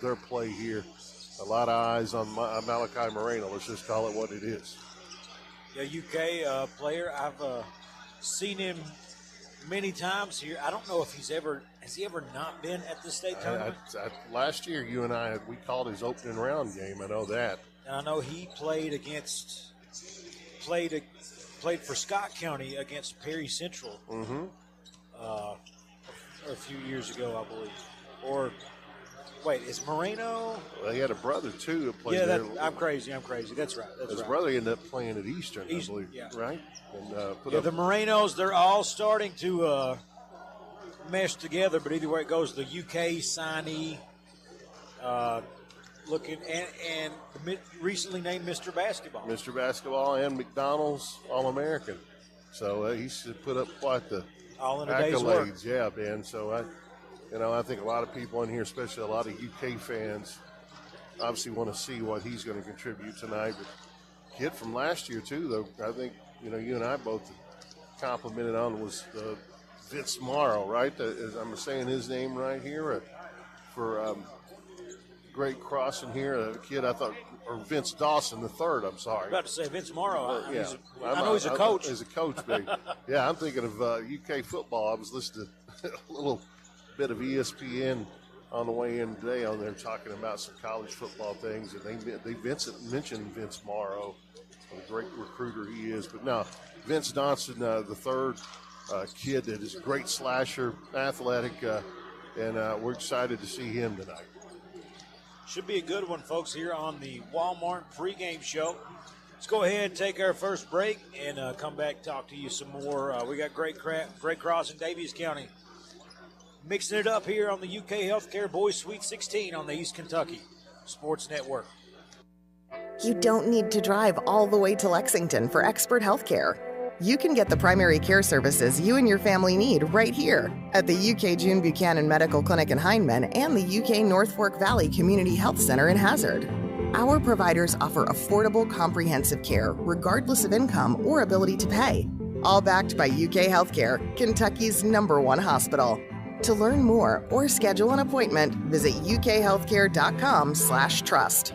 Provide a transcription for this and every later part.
their play here. A lot of eyes on Malachi Moreno. Let's just call it what it is. Yeah, UK player. I've seen him many times here. I don't know if has he ever not been at the state tournament? Last year, you and we called his opening round game. I know that. And I know he played for Scott County against Perry Central a few years ago, I believe. Or wait, is Moreno? Well, he had a brother too that played there. I'm crazy. That's right. His brother ended up playing at Eastern, I believe. Yeah. Right. And the Morenos, they're all starting to mesh together. But either way it goes, the UK signee looking and recently named Mr. Basketball. Mr. Basketball and McDonald's All-American. So he's put up quite the all in a day's work. Yeah, Ben. So I think a lot of people in here, especially a lot of UK fans, obviously want to see what he's going to contribute tonight. But kid from last year too, though, I think you and I both complimented on was Vince Morrow, right? I'm saying his name right here for great crossing here. A kid I thought, or Vince Dawson the third. I'm sorry. I was about to say Vince Morrow. Yeah, I know he's a coach. He's a coach, baby. Yeah, I'm thinking of UK football. I was listening to a little bit of ESPN on the way in today on there talking about some college football things, and they mentioned Vince Morrow, what a great recruiter he is. But no, Vince Dawson the third, kid that is a great slasher, athletic, and we're excited to see him tonight. Should be a good one, folks, here on the Walmart pregame show. Let's go ahead and take our first break and come back and talk to you some more. We got Great Cross in Daviess County. Mixing it up here on the UK Healthcare Boys Sweet 16 on the East Kentucky Sports Network. You don't need to drive all the way to Lexington for expert healthcare. You can get the primary care services you and your family need right here at the UK June Buchanan Medical Clinic in Hindman and the UK North Fork Valley Community Health Center in Hazard. Our providers offer affordable, comprehensive care regardless of income or ability to pay. All backed by UK Healthcare, Kentucky's #1 hospital. To learn more or schedule an appointment, visit ukhealthcare.com/trust.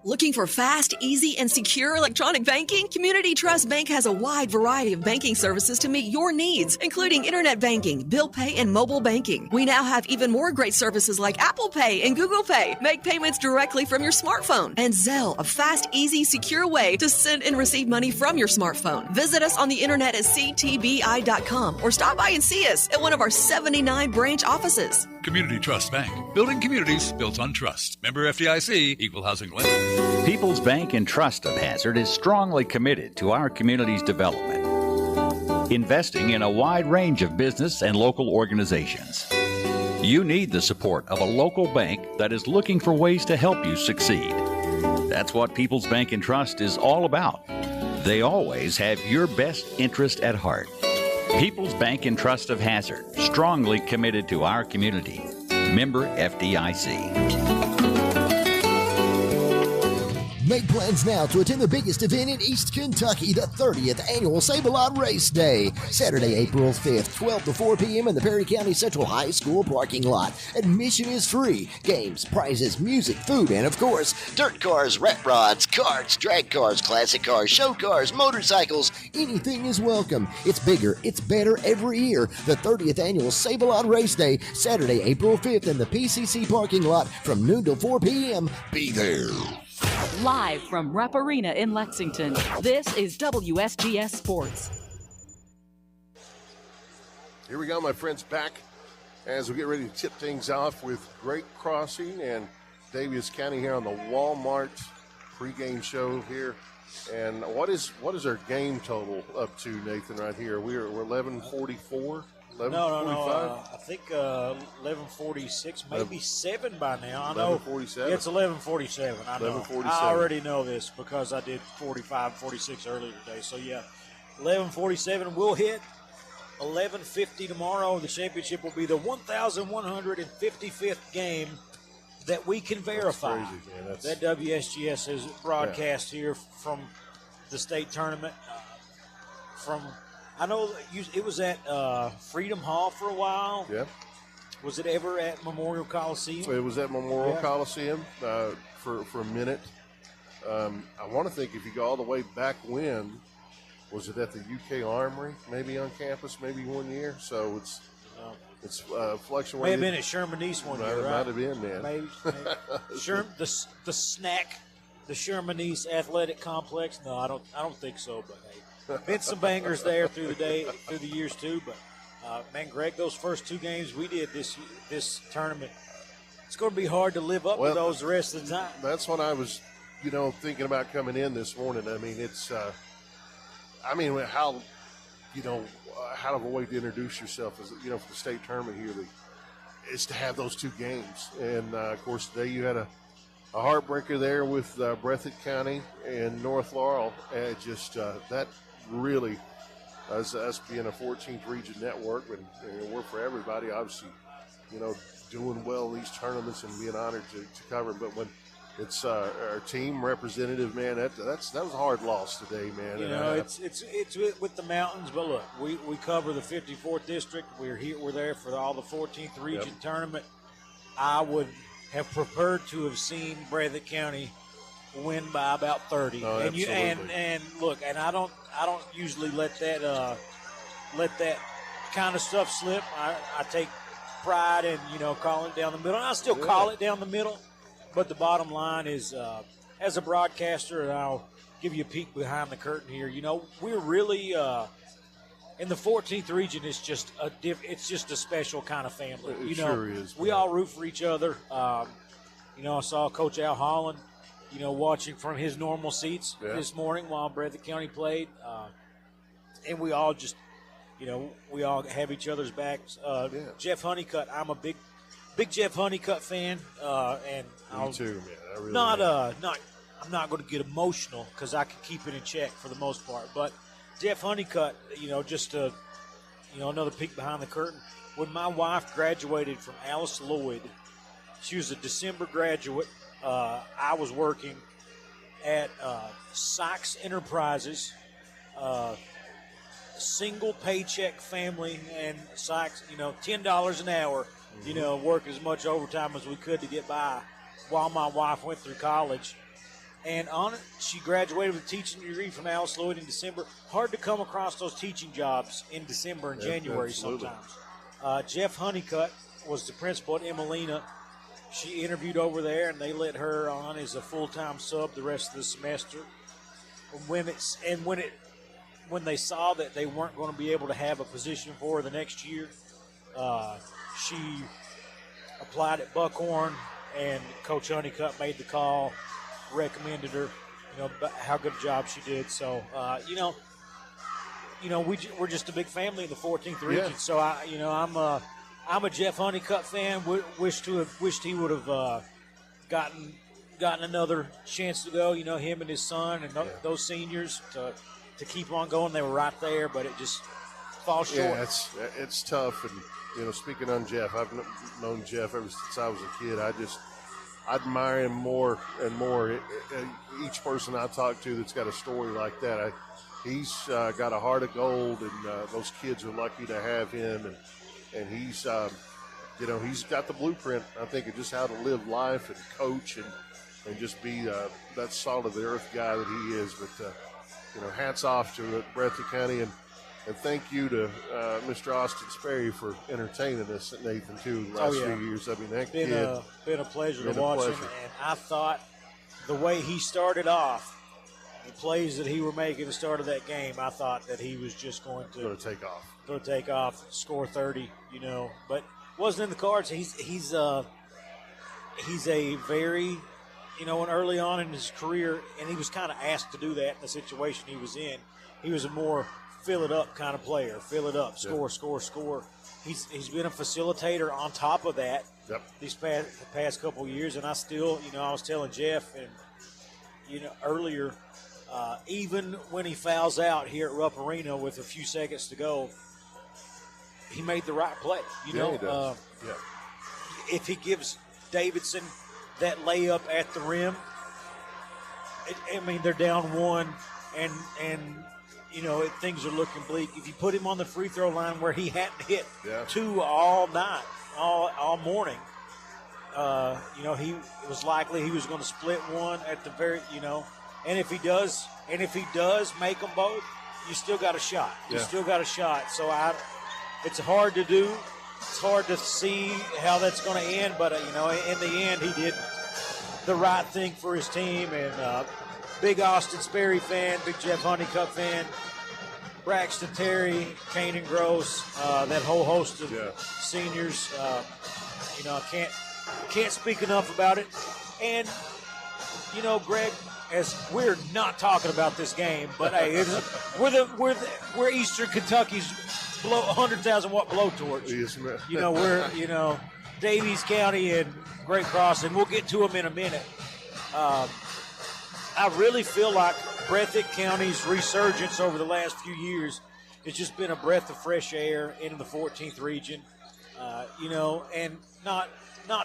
Looking for fast, easy, and secure electronic banking? Community Trust Bank has a wide variety of banking services to meet your needs, including internet banking, bill pay, and mobile banking. We now have even more great services like Apple Pay and Google Pay. Make payments directly from your smartphone. And Zelle, a fast, easy, secure way to send and receive money from your smartphone. Visit us on the internet at ctbi.com or stop by and see us at one of our 79 branch offices. Community Trust Bank. Building communities built on trust. Member FDIC, Equal Housing Lender. People's Bank and Trust of Hazard is strongly committed to our community's development, investing in a wide range of business and local organizations. You need the support of a local bank that is looking for ways to help you succeed. That's what People's Bank and Trust is all about. They always have your best interest at heart. People's Bank and Trust of Hazard, strongly committed to our community. Member FDIC. Make plans now to attend the biggest event in East Kentucky, the 30th Annual Save-A-Lot Race Day. Saturday, April 5th, 12 to 4 p.m. in the Perry County Central High School parking lot. Admission is free. Games, prizes, music, food, and of course, dirt cars, rat rods, karts, drag cars, classic cars, show cars, motorcycles. Anything is welcome. It's bigger, it's better every year. The 30th Annual Save-A-Lot Race Day, Saturday, April 5th in the PCC parking lot from noon to 4 p.m. Be there. Live from Rupp Arena in Lexington, this is WSGS Sports. Here we go, my friends, back as we get ready to tip things off with Great Crossing and Daviess County here on the Walmart pregame show here. And what is our game total up to, Nathan, right here? We're 11:44. No. I think 11:46, maybe 7 by now. I know 11:47. It's 11:47. I know. 11:47. I already know this because I did 45, 46 earlier today. So yeah, 11:47. We'll hit 11:50 tomorrow. The championship will be the 1,155th game that we can verify. That's crazy, man. That WSGS is broadcast here from the state tournament. I know it was at Freedom Hall for a while. Yeah. Was it ever at Memorial Coliseum? It was at Memorial Coliseum for a minute. I want to think if you go all the way back when, was it at the UK Armory, maybe on campus, maybe 1 year? So it's fluctuated. May have been at Sherman East one year, right? Might have been, man. Maybe. The snack, the Sherman East Athletic Complex. No, I don't think so. But hey, been some bangers there through the years too. But man, Greg, those first 2 games we did this tournament, it's going to be hard to live up to those the rest of the time. That's what I was, thinking about coming in this morning. I mean, it's, how of a way to introduce yourself as for the state tournament here is to have those 2 games. And of course, today you had a heartbreaker there with Breathitt County and North Laurel. And that really, as us being a 14th region network, and we're for everybody, obviously, doing well in these tournaments and being honored to cover. But when it's our team representative, man, that was a hard loss today, man. It's with the mountains, but look, we cover the 54th district. We're there for all the 14th region tournament. I would have preferred to have seen Breathitt County win by about 30. Oh, absolutely. And look, and I don't usually let that kind of stuff slip. I take pride in calling it down the middle, and I still call it down the middle. But the bottom line is, as a broadcaster, and I'll give you a peek behind the curtain here. We're really in the 14th region. It's just a special kind of family. It sure is. We all root for each other. I saw Coach Al Holland, watching from his normal seats this morning while Breathitt County played, and we all just, we all have each other's backs. Jeff Honeycutt, I'm a big Jeff Honeycutt fan, and Me too, man. I really I'm not going to get emotional because I can keep it in check for the most part. But Jeff Honeycutt, just another peek behind the curtain. When my wife graduated from Alice Lloyd, she was a December graduate. I was working at Sykes Enterprises, single paycheck family, and Sykes, $10 an hour. Work as much overtime as we could to get by while my wife went through college. And she graduated with a teaching degree from Alice Lloyd in December. Hard to come across those teaching jobs in December and January sometimes. Jeff Honeycutt was the principal at Emelina. She interviewed over there, and they let her on as a full-time sub the rest of the semester. When they saw that they weren't going to be able to have a position for her the next year, she applied at Buckhorn, and Coach Honeycutt made the call, recommended her, how good a job she did. So, we're just a big family in the 14th region. So, I'm a Jeff Honeycutt fan. Wished he would have gotten another chance to go. Him and his son and those seniors to keep on going. They were right there, but it just falls short. Yeah, it's tough. And speaking on Jeff, I've known Jeff ever since I was a kid. I admire him more and more. Each person I talk to that's got a story like that, he's got a heart of gold, and those kids are lucky to have him. And he's, he's got the blueprint, I think, of just how to live life and coach and just be that salt of the earth guy that he is. But, hats off to Breathitt County, and thank you to Mr. Austin Sperry for entertaining us at Nathan, too, the last few years. I mean, that kid. Been a pleasure to watch him, and I thought the way he started off, the plays that he were making at the start of that game, I thought that he was just going to take off, score 30, but wasn't in the cards. He's a very, and early on in his career, and he was kind of asked to do that in the situation he was in. He was a more fill it up kind of player, fill it up, score. He's been a facilitator on top of that these past couple of years, and I still, I was telling Jeff and earlier, even when he fouls out here at Rupp Arena with a few seconds to go, he made the right play. He does. If he gives Davidson that layup at the rim, they're down one, and things are looking bleak. If you put him on the free throw line where he hadn't hit two all night all morning. It was likely he was going to split one at the very, and if he does make them both, you still got a shot. You still got a shot. So it's hard to do. It's hard to see how that's going to end, but in the end, he did the right thing for his team. And big Austin Sperry fan, big Jeff Honeycutt fan, Braxton Terry, Kanan Gross, that whole host of seniors. I can't speak enough about it. And Greg, as we're not talking about this game, but hey, we're Eastern Kentucky's 100,000 watt blowtorch. Yes, man. We're Daviess County and Great Crossing. We'll get to them in a minute. I really feel like Breathitt County's resurgence over the last few years has just been a breath of fresh air in the 14th region. And not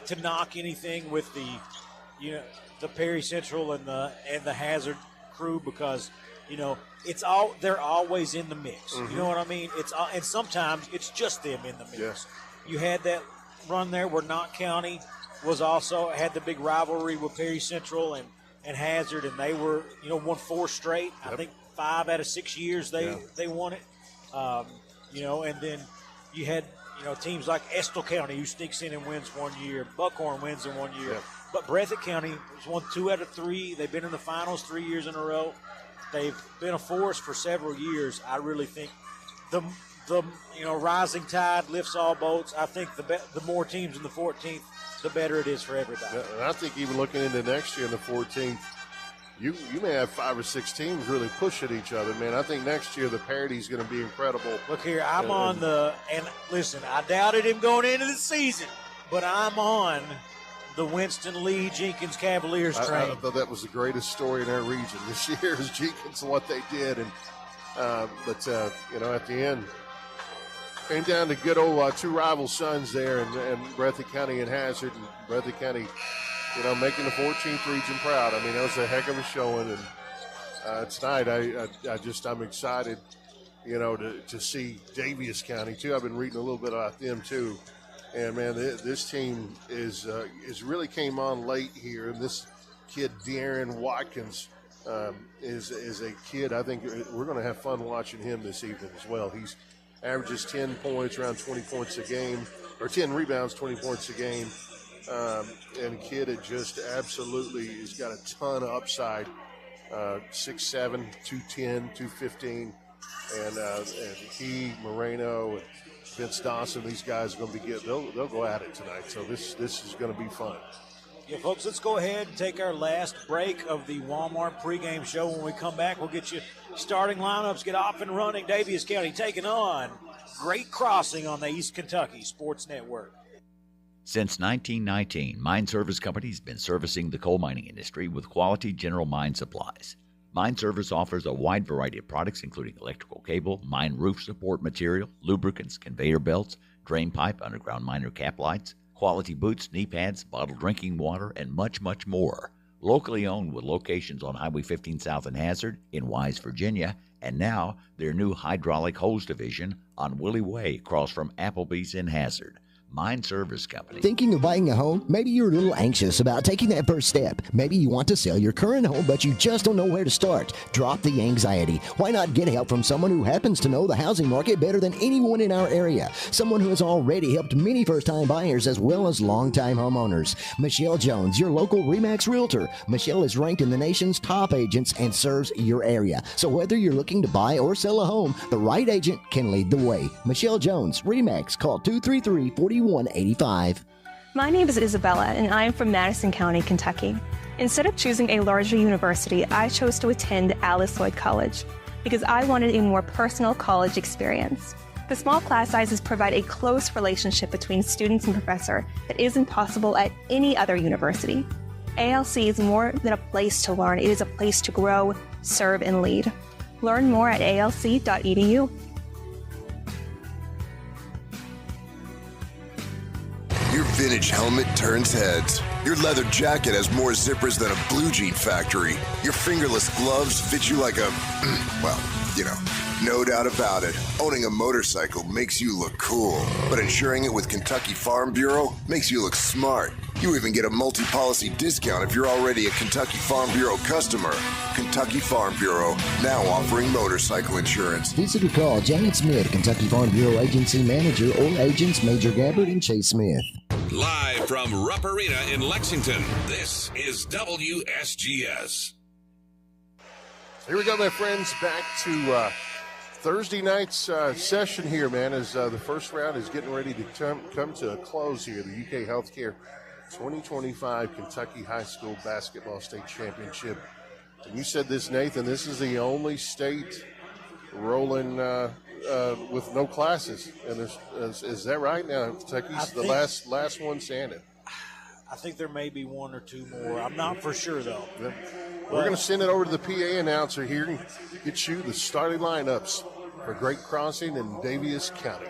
to knock anything with the Perry Central and the Hazard crew, because they're always in the mix. Mm-hmm. You know what I mean? And sometimes it's just them in the mix. Yes. You had that run there where Knott County was also had the big rivalry with Perry Central and Hazard, and they were won 4 straight. Yep. I think 5 out of 6 years they won it. And then you had teams like Estill County, who sneaks in and wins 1 year. Buckhorn wins in 1 year. Yep. But Breathitt County has won 2 out of 3. They've been in the finals 3 years in a row. They've been a force for several years. I really think the rising tide lifts all boats. I think the more teams in the 14th, the better it is for everybody. Yeah, and I think even looking into next year in the 14th, you may have 5 or 6 teams really pushing each other, man. I think next year the parity is going to be incredible. Look here, and listen, I doubted him going into the season, but I'm on the Winston Lee Jenkins Cavaliers train. I thought that was the greatest story in our region this year is Jenkins and what they did. And at the end, came down to good old 2 rival sons there, and Breathitt County and Hazard, and Breathitt County, making the 14th region proud. I mean, that was a heck of a showing, and tonight I'm excited, to see Daviess County too. I've been reading a little bit about them too, and man, this team is really came on late here, and this kid De'Aaron Watkins is a kid. I think we're going to have fun watching him this evening as well. He's averages 10 points, around 20 points a game, or 10 rebounds, 20 points a game. And kid had just absolutely has got a ton of upside. 6'7", 210, 215. And he, Moreno, and Vince Dawson, these guys are going to be good. They'll go at it tonight. So this is going to be fun. Yeah, folks, let's go ahead and take our last break of the Walmart pregame show. When we come back, we'll get you starting lineups, get off and running. Daviess County taking on Great Crossing on the East Kentucky Sports Network. Since 1919, Mine Service Company has been servicing the coal mining industry with quality general mine supplies. Mine Service offers a wide variety of products, including electrical cable, mine roof support material, lubricants, conveyor belts, drain pipe, underground miner cap lights, quality boots, knee pads, bottled drinking water, and much, much more. Locally owned with locations on Highway 15 South in Hazard, in Wise, Virginia, and now their new hydraulic hose division on Willie Way across from Applebee's in Hazard. Mine Service Company. Thinking of buying a home? Maybe you're a little anxious about taking that first step. Maybe you want to sell your current home, but you just don't know where to start. Drop the anxiety. Why not get help from someone who happens to know the housing market better than anyone in our area? Someone who has already helped many first-time buyers as well as long-time homeowners. Michelle Jones, your local RE/MAX Realtor. Michelle is ranked in the nation's top agents and serves your area. So whether you're looking to buy or sell a home, the right agent can lead the way. Michelle Jones, RE/MAX. Call 233-4185. My name is Isabella, and I am from Madison County, Kentucky. Instead of choosing a larger university, I chose to attend Alice Lloyd College because I wanted a more personal college experience. The small class sizes provide a close relationship between students and professor that isn't possible at any other university. ALC is more than a place to learn. It is a place to grow, serve, and lead. Learn more at alc.edu. Your vintage helmet turns heads. Your leather jacket has more zippers than a blue jean factory. Your fingerless gloves fit you like a, No doubt about it. Owning a motorcycle makes you look cool, but insuring it with Kentucky Farm Bureau makes you look smart. You even get a multi-policy discount if you're already a Kentucky Farm Bureau customer. Kentucky Farm Bureau, now offering motorcycle insurance. Visit or call Janet Smith, Kentucky Farm Bureau Agency Manager, or agents Major Gabbard and Chase Smith. Live from Rupp Arena in Lexington, this is WSGS. Here we go, my friends, back to Thursday night's session here, man, as the first round is getting ready to come to a close here. The UK Healthcare 2025 Kentucky High School Basketball State Championship. And you said this, Nathan, this is the only state rolling with no classes. And is that right now? Kentucky's the last one standing. I think there may be one or two more. I'm not for sure, though. Yeah. We're going to send it over to the PA announcer here and get you the starting lineups for Great Crossing and DAVIESS County.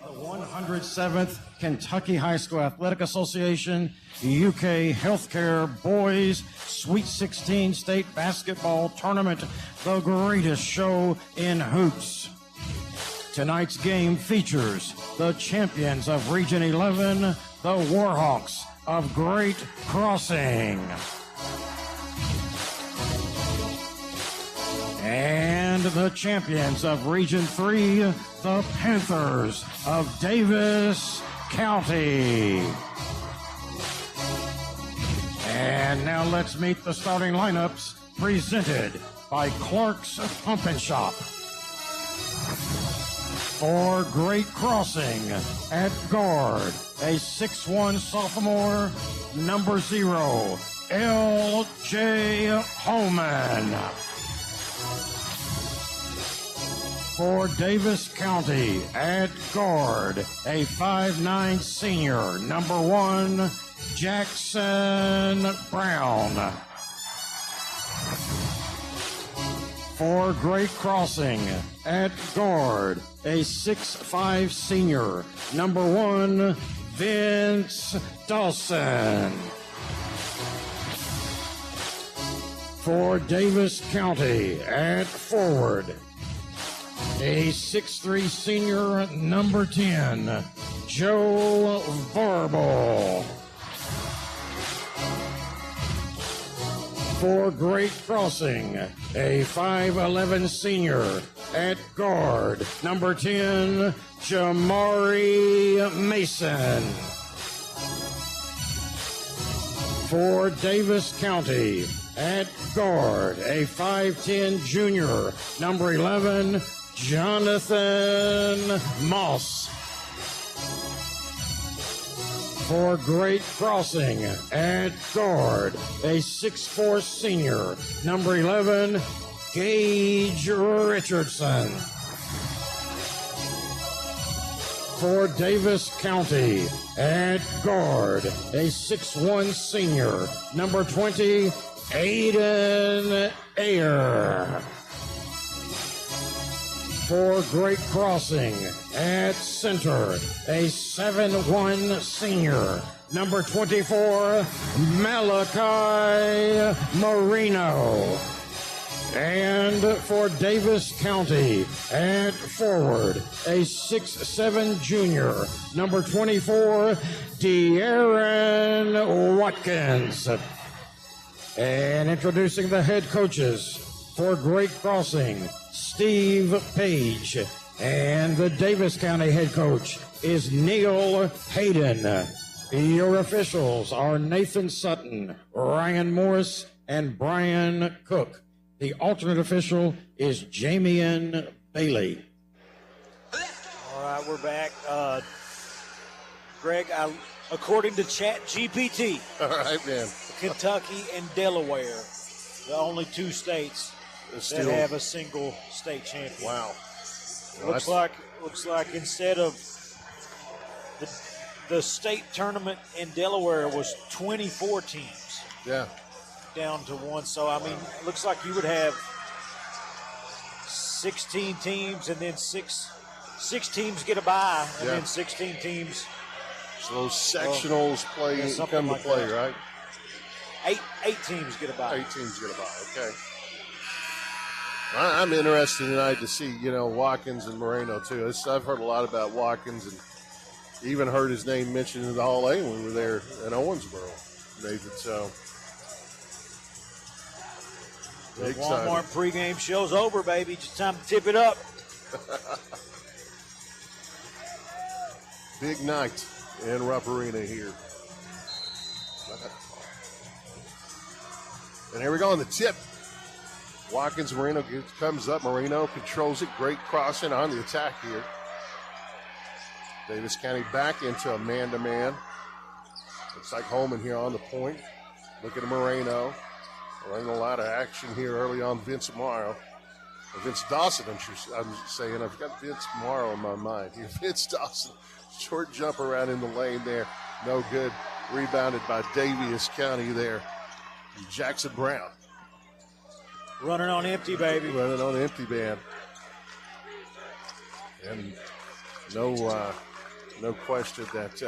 The 107th Kentucky High School Athletic Association UK Healthcare Boys Sweet 16 State Basketball Tournament, the greatest show in hoops. Tonight's game features the champions of Region 11, the Warhawks of Great Crossing. And the champions of Region 3, the Panthers of Daviess County. And now let's meet the starting lineups presented by Clark's Pump and Shop. For Great Crossing at guard, a 6'1" sophomore, number 0, L.J. Holman. For Daviess County at guard, a 5'9" senior, number 1, Jackson Brown. For Great Crossing at guard, a 6'5" senior, number 1, Vince Dawson. For Daviess County at forward, a 6'3" senior, number 10, Joe Varble. For Great Crossing, a 5'11" senior at guard, number 10, Jamari Mason. For Daviess County, at guard, a 5'10" junior, number 11, Jonathan Moss. For Great Crossing, at guard, a 6'4" senior, number 11, Gage Richardson. For Daviess County, at guard, a 6'1" senior, number 20, Aiden Ayer. For Great Crossing, at center, a 7'1" senior, number 24, Malachi Marino. And for Daviess County, at forward, a 6'7" junior, number 24, De'Aaron Watkins. And introducing the head coaches for Great Crossing, Steve Page. And the Daviess County head coach is Neil Hayden. Your officials are Nathan Sutton, Ryan Morris, and Brian Cook. The alternate official is Jamian Bailey. All right, we're back. Greg, according to ChatGPT, all right, man, Kentucky and Delaware, the only two states that have a single state champion. Wow. Looks like instead of the state tournament in Delaware was 24 teams. Yeah. Down to one. So, I mean, looks like you would have 16 teams and then six teams get a bye and then 16 teams. So those sectionals come to play, right? Eight teams get a bye. 8 teams get a bye, okay. I'm interested tonight to see, Watkins and Moreno, too. I've heard a lot about Watkins and even heard his name mentioned in the Hall A when we were there in Owensboro, Nathan. So, the Walmart pregame show's over, baby. Just time to tip it up. Big night in Rupp Arena here. And here we go on the tip. Watkins, Moreno comes up. Moreno controls it. Great crossing on the attack here. Davis County back into a man-to-man. Looks like Holman here on the point. Look at Moreno. Running a lot of action here early on. Vince Morrow. Vince Dawson, I'm saying. I've got Vince Morrow in my mind here. Vince Dawson. Short jump around in the lane there. No good. Rebounded by Daviess County there. Jackson Brown. Running on empty, baby. Running on empty, man. And no question that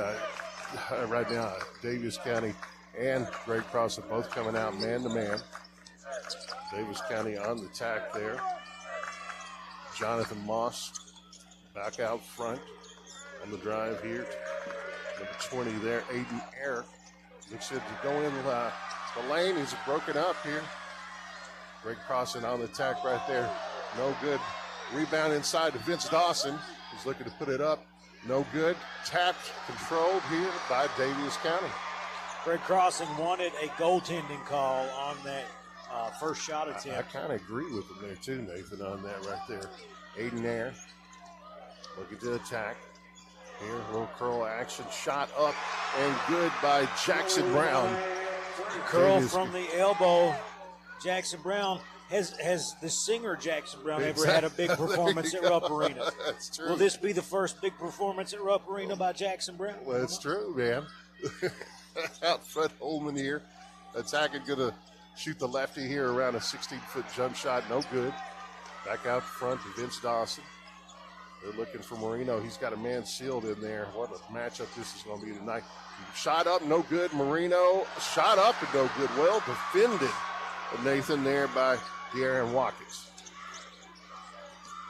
right now Daviess County and Great Cross are both coming out man-to-man. Daviess County on the attack there. Jonathan Moss back out front on the drive here. Number 20 there, Aiden Air. Looks to go in the lane. He's broken up here. Great crossing on the attack right there. No good. Rebound inside to Vince Dawson. He's looking to put it up. No good. Tapped, controlled here by Daviess County. Great crossing wanted a goaltending call on that first shot attempt. I kind of agree with him there too, Nathan, on that right there. Aiden Air looking to attack. Here, a little curl action. Shot up and good by Jackson Brown. Curl from the elbow. Jackson Brown. Has the singer Jackson Brown ever had a big performance at Rupp Arena? That's true. Will this be the first big performance at Rupp Arena by Jackson Brown? Well, that's true, man. Out front, Holman here. Attacking, going to shoot the lefty here around a 16-foot jump shot. No good. Back out front to Vince Dawson. They're looking for Moreno. He's got a man sealed in there. What a matchup this is going to be tonight. Shot up, no good. Moreno shot up and no good. Well defended, Nathan, there by De'Aaron Watkins.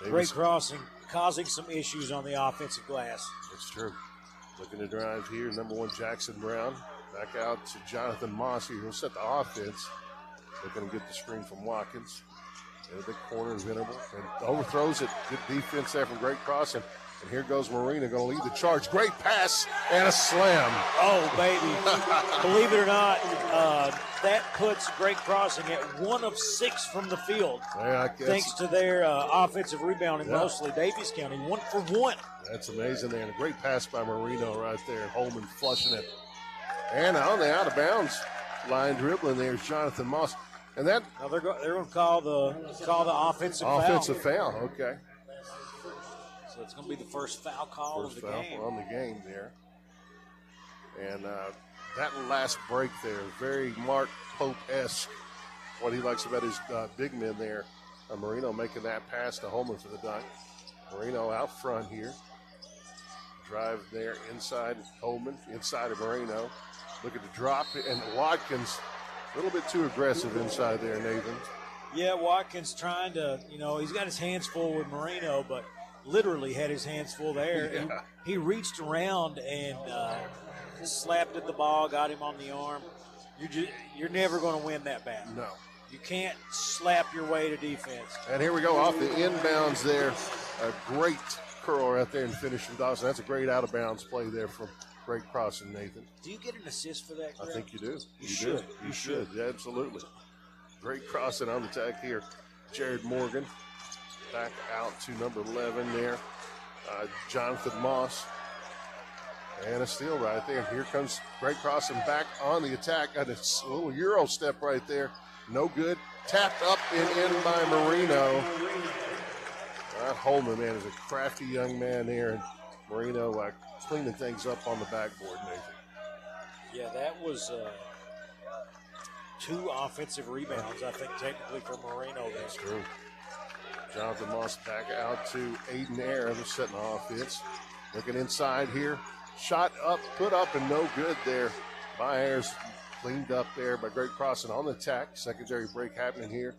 Great crossing, causing some issues on the offensive glass. That's true. Looking to drive here, number 1, Jackson Brown. Back out to Jonathan Moss here. He'll set the offense. Looking to get the screen from Watkins. In the corner is Venable. And overthrows it. Good defense there from Great Cross. And here goes Marina going to lead the charge. Great pass and a slam. Oh, baby. Believe it or not, that puts Great Crossing at 1 of 6 from the field. Yeah, thanks to their offensive rebounding, mostly. Daviess County, 1 for 1. That's amazing there. And a great pass by Marino right there. Holman flushing it. And on the out-of-bounds line dribbling there is Jonathan Moss. And that they're going to call the offensive foul. Offensive foul, okay. So it's going to be the first foul call of the game. On the game there. And that last break there, very Mark Pope-esque. What he likes about his big men there. Marino making that pass to Holman for the dunk. Marino out front here. Drive there inside Holman, inside of Marino. Looking to drop it, and Watkins a little bit too aggressive inside there, Nathan. Yeah, Watkins trying to, he's got his hands full with Marino, but literally had his hands full there. Yeah. He reached around and slapped at the ball, got him on the arm. You're never going to win that battle. No. You can't slap your way to defense. And here we go off the inbounds there. A great curl right there and finish from Dawson. That's a great out-of-bounds play there from Great Crossing, Nathan. Do you get an assist for that, Greg? I think you do. You should. You should. Yeah, absolutely. Great crossing on the attack here. Jared Morgan back out to number 11 there. Jonathan Moss. And a steal right there. Here comes Great Crossing back on the attack. Got a little Euro step right there. No good. Tapped up and in by Marino. Holman, man, is a crafty young man there. And Marino cleaning things up on the backboard, Nathan. Yeah, that was 2 offensive rebounds, I think, technically for Marino there. That's true. Jonathan Moss back out to Aiden Air. They're setting the offense. Looking inside here. Shot up, put up, and no good there by Ayers. Cleaned up there by Great Crossing on the attack. Secondary break happening here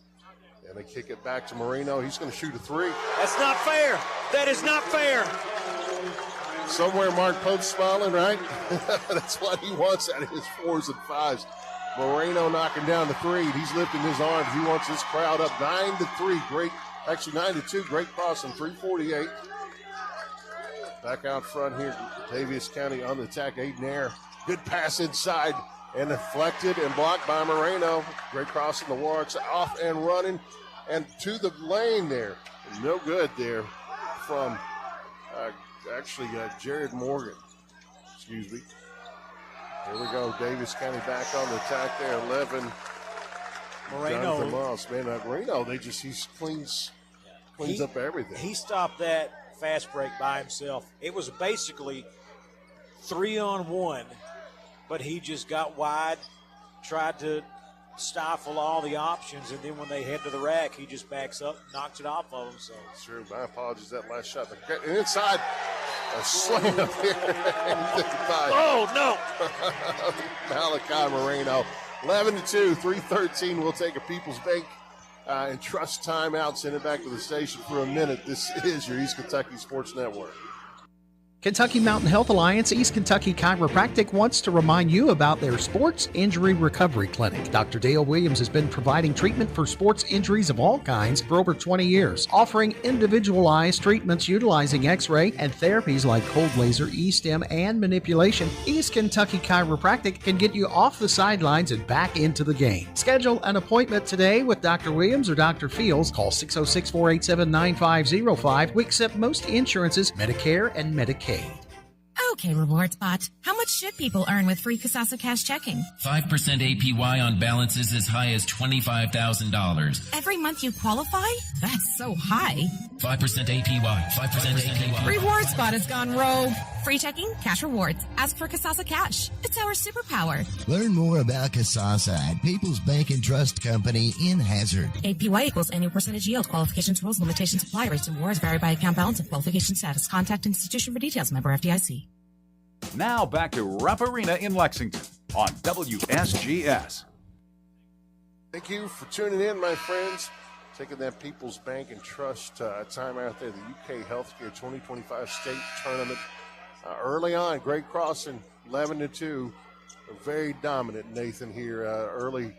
And they kick it back to Moreno. He's going to shoot a three. That's not fair. That is not fair. Somewhere Mark Pope's smiling, right? That's what he wants out of his 4s and 5s. Moreno knocking down the three. He's lifting his arms. He wants this crowd up 9-3. Great, actually 9-2. Great crossing, 3:48. Back out front here, Daviess County on the attack. Aiden Air, good pass inside and deflected and blocked by Moreno. Great crossing, the Warhawks off and running and to the lane there. No good there from Jared Morgan. Excuse me. Here we go. Daviess County back on the attack there. 11. Moreno. Moreno, he cleans up everything. He stopped that fast break by himself. It was basically 3-on-1, but he just got wide, tried to stifle all the options, and then when they head to the rack, he just backs up, knocks it off of him. So sure, my apologies, that last shot. And inside, a slam here. Oh, no. Malachi Moreno, 11-2, 3:13. We'll take a People's Bank and Trust timeout, send it back to the station for a minute. This is your East Kentucky Sports Network. Kentucky Mountain Health Alliance East Kentucky Chiropractic wants to remind you about their Sports Injury Recovery Clinic. Dr. Dale Williams has been providing treatment for sports injuries of all kinds for over 20 years, offering individualized treatments utilizing X-ray and therapies like cold laser, E-stim, and manipulation. East Kentucky Chiropractic can get you off the sidelines and back into the game. Schedule an appointment today with Dr. Williams or Dr. Fields. Call 606-487-9505. We accept most insurances, Medicare and Medicaid. Okay, Rewards Bot. How much should people earn with free Kasasa Cash checking? 5% APY on balances as high as $25,000. Every month you qualify? That's so high. 5% APY. 5% APY. Rewards Bot has gone rogue. Free checking, cash rewards. Ask for Kasasa Cash. It's our superpower. Learn more about Kasasa at People's Bank and Trust Company in Hazard. APY equals annual percentage yield. Qualifications, rules, limitations, apply. Rates and rewards vary by account balance and qualification status. Contact institution for details. Member FDIC. Now back to Rupp Arena in Lexington on WSGS. Thank you for tuning in, my friends. Taking that People's Bank and Trust time out there, the UK Healthcare 2025 State Tournament. Early on, great crossing, 11-2. Very dominant, Nathan, here. Early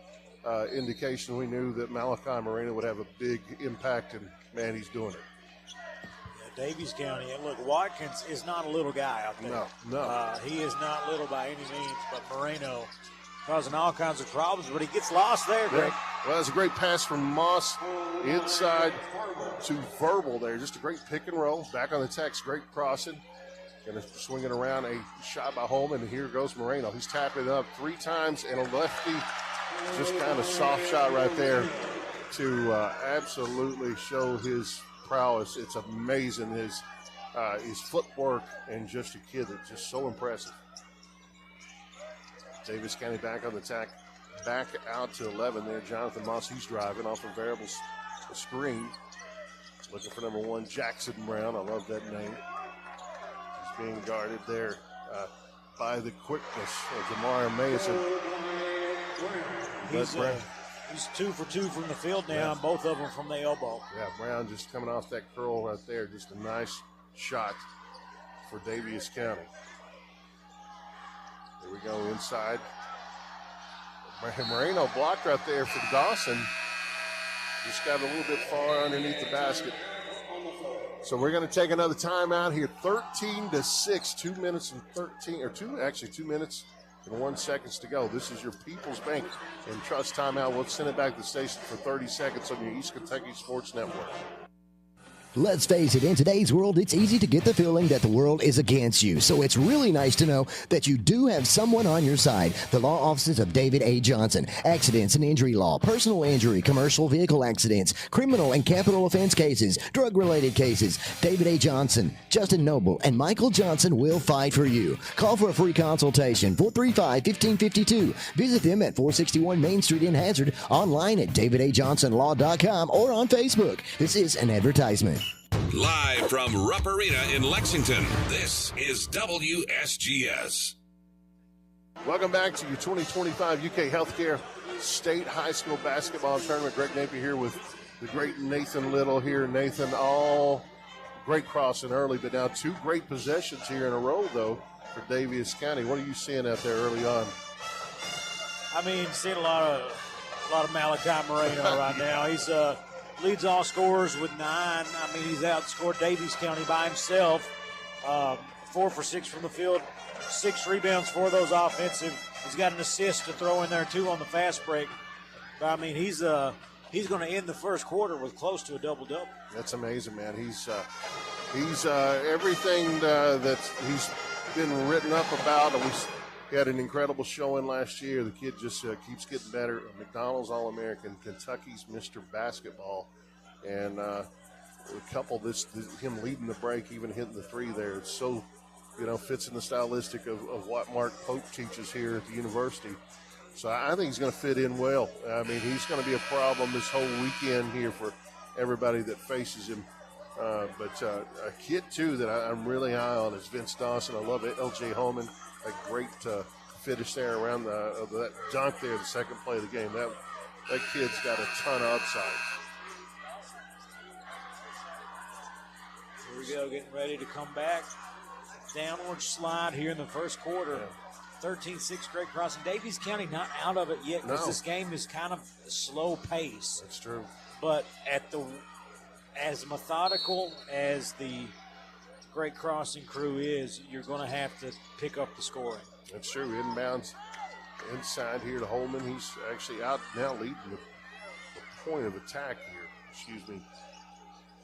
indication we knew that Malachi Moreno would have a big impact, and, man, he's doing it. Daviess County, and look, Watkins is not a little guy out there. No. He is not little by any means, but Moreno causing all kinds of problems, but he gets lost there, Greg. Yeah. Well, that's a great pass from Moss inside to Verbal there. Just a great pick and roll. Back on the text, great crossing. Going to swing it around, a shot by Holman, and here goes Moreno. He's tapping it up 3 times, and a lefty, just kind of soft shot right there to absolutely show his prowess. It's amazing, his footwork, and just a kid that's just so impressive. Daviess County back on the attack, back out to 11 there. Jonathan Moss, he's driving off of Variable's screen. Looking for number 1, Jackson Brown. I love that name. He's being guarded there by the quickness of Jamar Mason. He's 2 for 2 from the field now, and both of them from the elbow. Yeah, Brown just coming off that curl right there. Just a nice shot for Daviess County. Here we go inside. Moreno blocked right there from Dawson. Just got a little bit far underneath the basket. So we're going to take another timeout here. 13-6, 2 minutes and 2 minutes and 1 second to go. This is your People's Bank and Trust timeout. We'll send it back to the station for 30 seconds on your East Kentucky Sports Network. Let's face it, in today's world, it's easy to get the feeling that the world is against you. So it's really nice to know that you do have someone on your side. The law offices of David A. Johnson. Accidents and injury law, personal injury, commercial vehicle accidents, criminal and capital offense cases, drug-related cases. David A. Johnson, Justin Noble, and Michael Johnson will fight for you. Call for a free consultation, 435-1552. Visit them at 461 Main Street in Hazard, online at davidajohnsonlaw.com or on Facebook. This is an advertisement. Live from Rupp Arena in Lexington, this is WSGS. Welcome back to your 2025 UK Healthcare State High School Basketball Tournament. Greg Napier here with the great Nathan Little here. Nathan, all great crossing early, but now 2 great possessions here in a row, though, for Daviess County. What are you seeing out there early on? I mean, seeing a lot of Malachi Moreno right now. He's leads all scorers with 9. I mean, he's outscored Daviess County by himself. 4 for 6 from the field, 6 rebounds for those offensive. He's got an assist to throw in there too on the fast break. But I mean, he's going to end the first quarter with close to a double-double. That's amazing, man. He's everything that he's been written up about. He had an incredible showing last year. The kid just keeps getting better. McDonald's All-American, Kentucky's Mr. Basketball, and couple him leading the break, even hitting the 3 there. It's so, fits in the stylistic of what Mark Pope teaches here at the university. So I think he's going to fit in well. I mean, he's going to be a problem this whole weekend here for everybody that faces him. But a kid, too, that I'm really high on is Vince Dawson. I love it. L.J. Holman, a great finish there around that dunk there, the second play of the game. That kid's got a ton of upside. Here we go, getting ready to come back. Downward slide here in the first quarter. 13-6 Great Crossing. Daviess County not out of it yet because this game is kind of a slow pace. That's true. But as methodical as the Great Crossing crew is, you're going to have to pick up the scoring. That's true. Inbounds inside here to Holman. He's actually out now leading the point of attack here.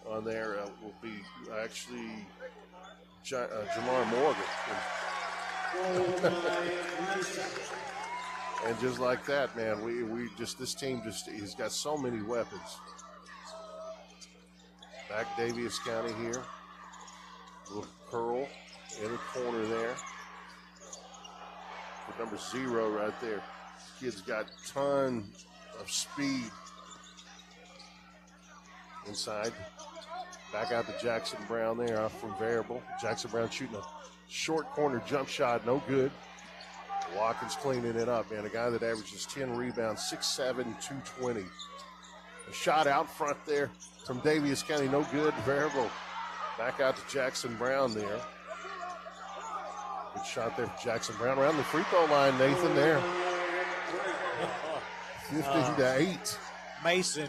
On there will be actually Jamar Morgan. And just like that, man, this team has got so many weapons. Back Daviess County here. Little curl in the corner there. For number 0 right there. Kid's got a ton of speed inside. Back out to Jackson Brown there off from Variable. Jackson Brown shooting a short corner jump shot, no good. Watkins cleaning it up, man. A guy that averages 10 rebounds, 6'7", 220. A shot out front there from Daviess County, no good. Variable back out to Jackson Brown there. Good shot there for Jackson Brown around the free throw line, Nathan there. 15-8. Mason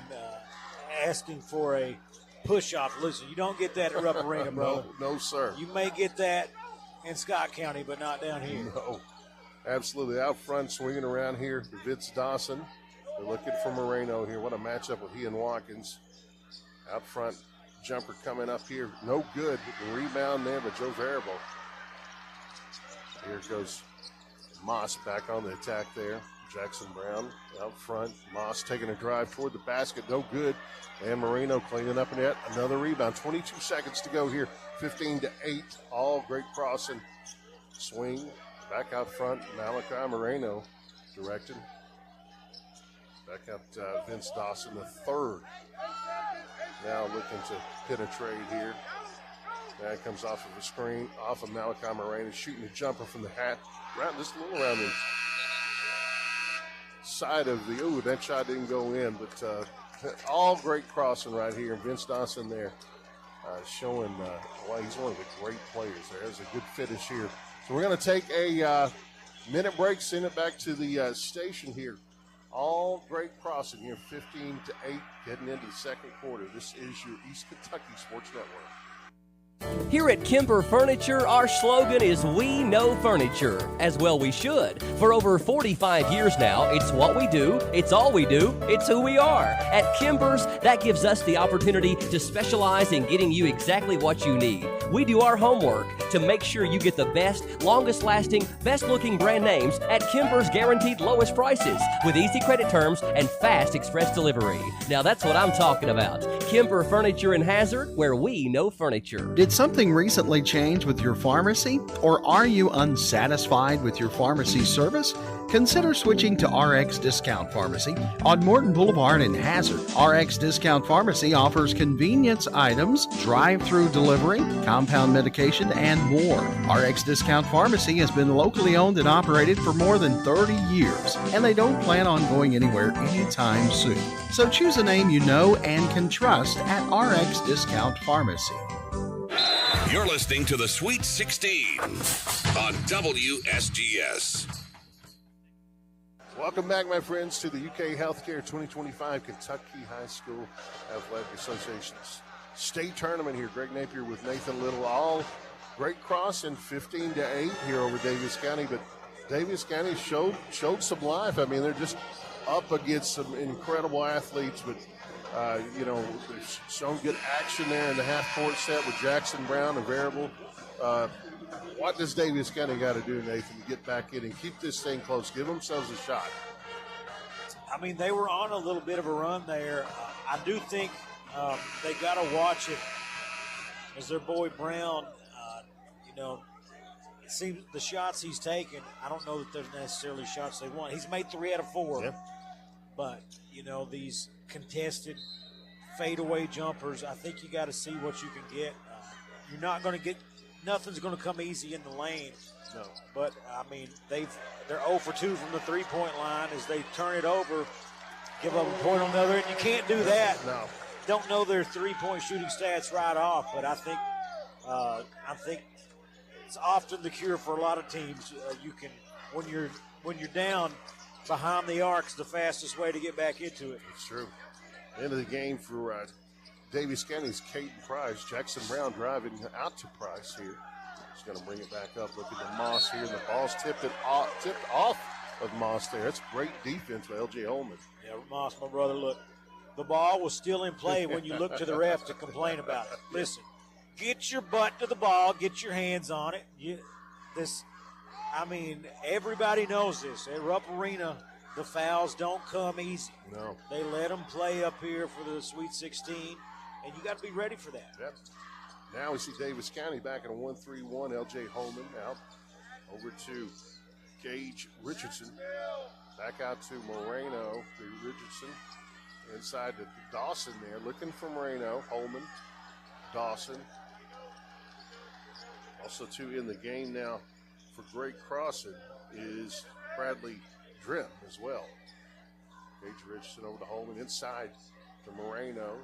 asking for a push-off. Listen, you don't get that at Rupp Arena, brother. No, sir. You may get that in Scott County, but not down here. No, absolutely. Out front, swinging around here, Vince Dawson. They're looking for Moreno here. What a matchup with he and Watkins. Out front, jumper coming up here. No good. The rebound there, but Joe Variable. Here goes Moss back on the attack there. Jackson Brown out front. Moss taking a drive toward the basket. No good. And Moreno cleaning up net. Another rebound. 22 seconds to go here. 15-8. All Great Crossing. Swing. Back out front. Malachi Moreno directed. Back out Vince Dawson, the third. Now looking to penetrate here. That comes off of a screen. Off of Malachi Moreno. Shooting a jumper from the hat. Just a little around the side of the, ooh, that shot didn't go in, but all Great Crossing right here. Vince Dawson there showing why he's one of the great players there. There's a good finish here. So we're going to take a minute break, send it back to the station here. All Great Crossing here, 15-8, getting into the second quarter. This is your East Kentucky Sports Network. Here at Kimber Furniture, our slogan is "We know furniture." As well we should. For over 45 years now, it's what we do, it's all we do, it's who we are. At Kimber's, that gives us the opportunity to specialize in getting you exactly what you need. We do our homework to make sure you get the best, longest lasting, best looking brand names at Kimber's guaranteed lowest prices with easy credit terms and fast express delivery. Now that's what I'm talking about. Kimber Furniture in Hazard, where we know furniture. Did something recently change with your pharmacy? Or are you unsatisfied with your pharmacy service? Consider switching to RX Discount Pharmacy on Morton Boulevard in Hazard. RX Discount Pharmacy offers convenience items, drive-through delivery, compound medication, and more. RX Discount Pharmacy has been locally owned and operated for more than 30 years, and they don't plan on going anywhere anytime soon. So choose a name you know and can trust at RX Discount Pharmacy. You're listening to the Sweet 16 on WSGS. Welcome back, my friends, to the UK Healthcare 2025 Kentucky High School Athletic Association's state tournament here. Greg Napier with Nathan Little. All Great Cross in 15-8 here over Daviess County, but Daviess County showed some life. I mean, they're just up against some incredible athletes, but they've shown good action there in the half-court set with Jackson Brown, a variable. What does Daviess County got to do, Nathan, to get back in and keep this thing close, give themselves a shot? I mean, they were on a little bit of a run there. I do think they got to watch it as their boy Brown, it seems the shots he's taken, I don't know that they're necessarily shots they want. He's made 3 out of 4. Yeah. But, these contested fadeaway jumpers, I think you got to see what you can get. You're not going to get – nothing's going to come easy in the lane. No. But, I mean, they're 0 for 2 from the three-point line as they turn it over, give up a point on the other end. You can't do that. No. Don't know their three-point shooting stats right off, but I think it's often the cure for a lot of teams. You can when you're down behind the arc's the fastest way to get back into it. It's true. End of the game for Daviess County's Caden Price. Jackson Brown driving out to Price here. He's going to bring it back up. Looking at Moss here, and the ball's tipped off of Moss there. That's great defense by L.J. Holman. Yeah, Moss, my brother, look. The ball was still in play when you look to the ref to complain about it. Listen, get your butt to the ball, get your hands on it. Everybody knows this. At Rupp Arena, the fouls don't come easy. No. They let them play up here for the Sweet 16, and you got to be ready for that. Yep. Now we see Daviess County back in a 1-3-1. L.J. Holman out over to Gage Richardson. Back out to Moreno to Richardson. Inside to Dawson there, looking for Moreno. Holman, Dawson. Also, too, in the game now for Great Crossing is Bradley Drim as well. Gage Richardson over to Holman, inside to Moreno.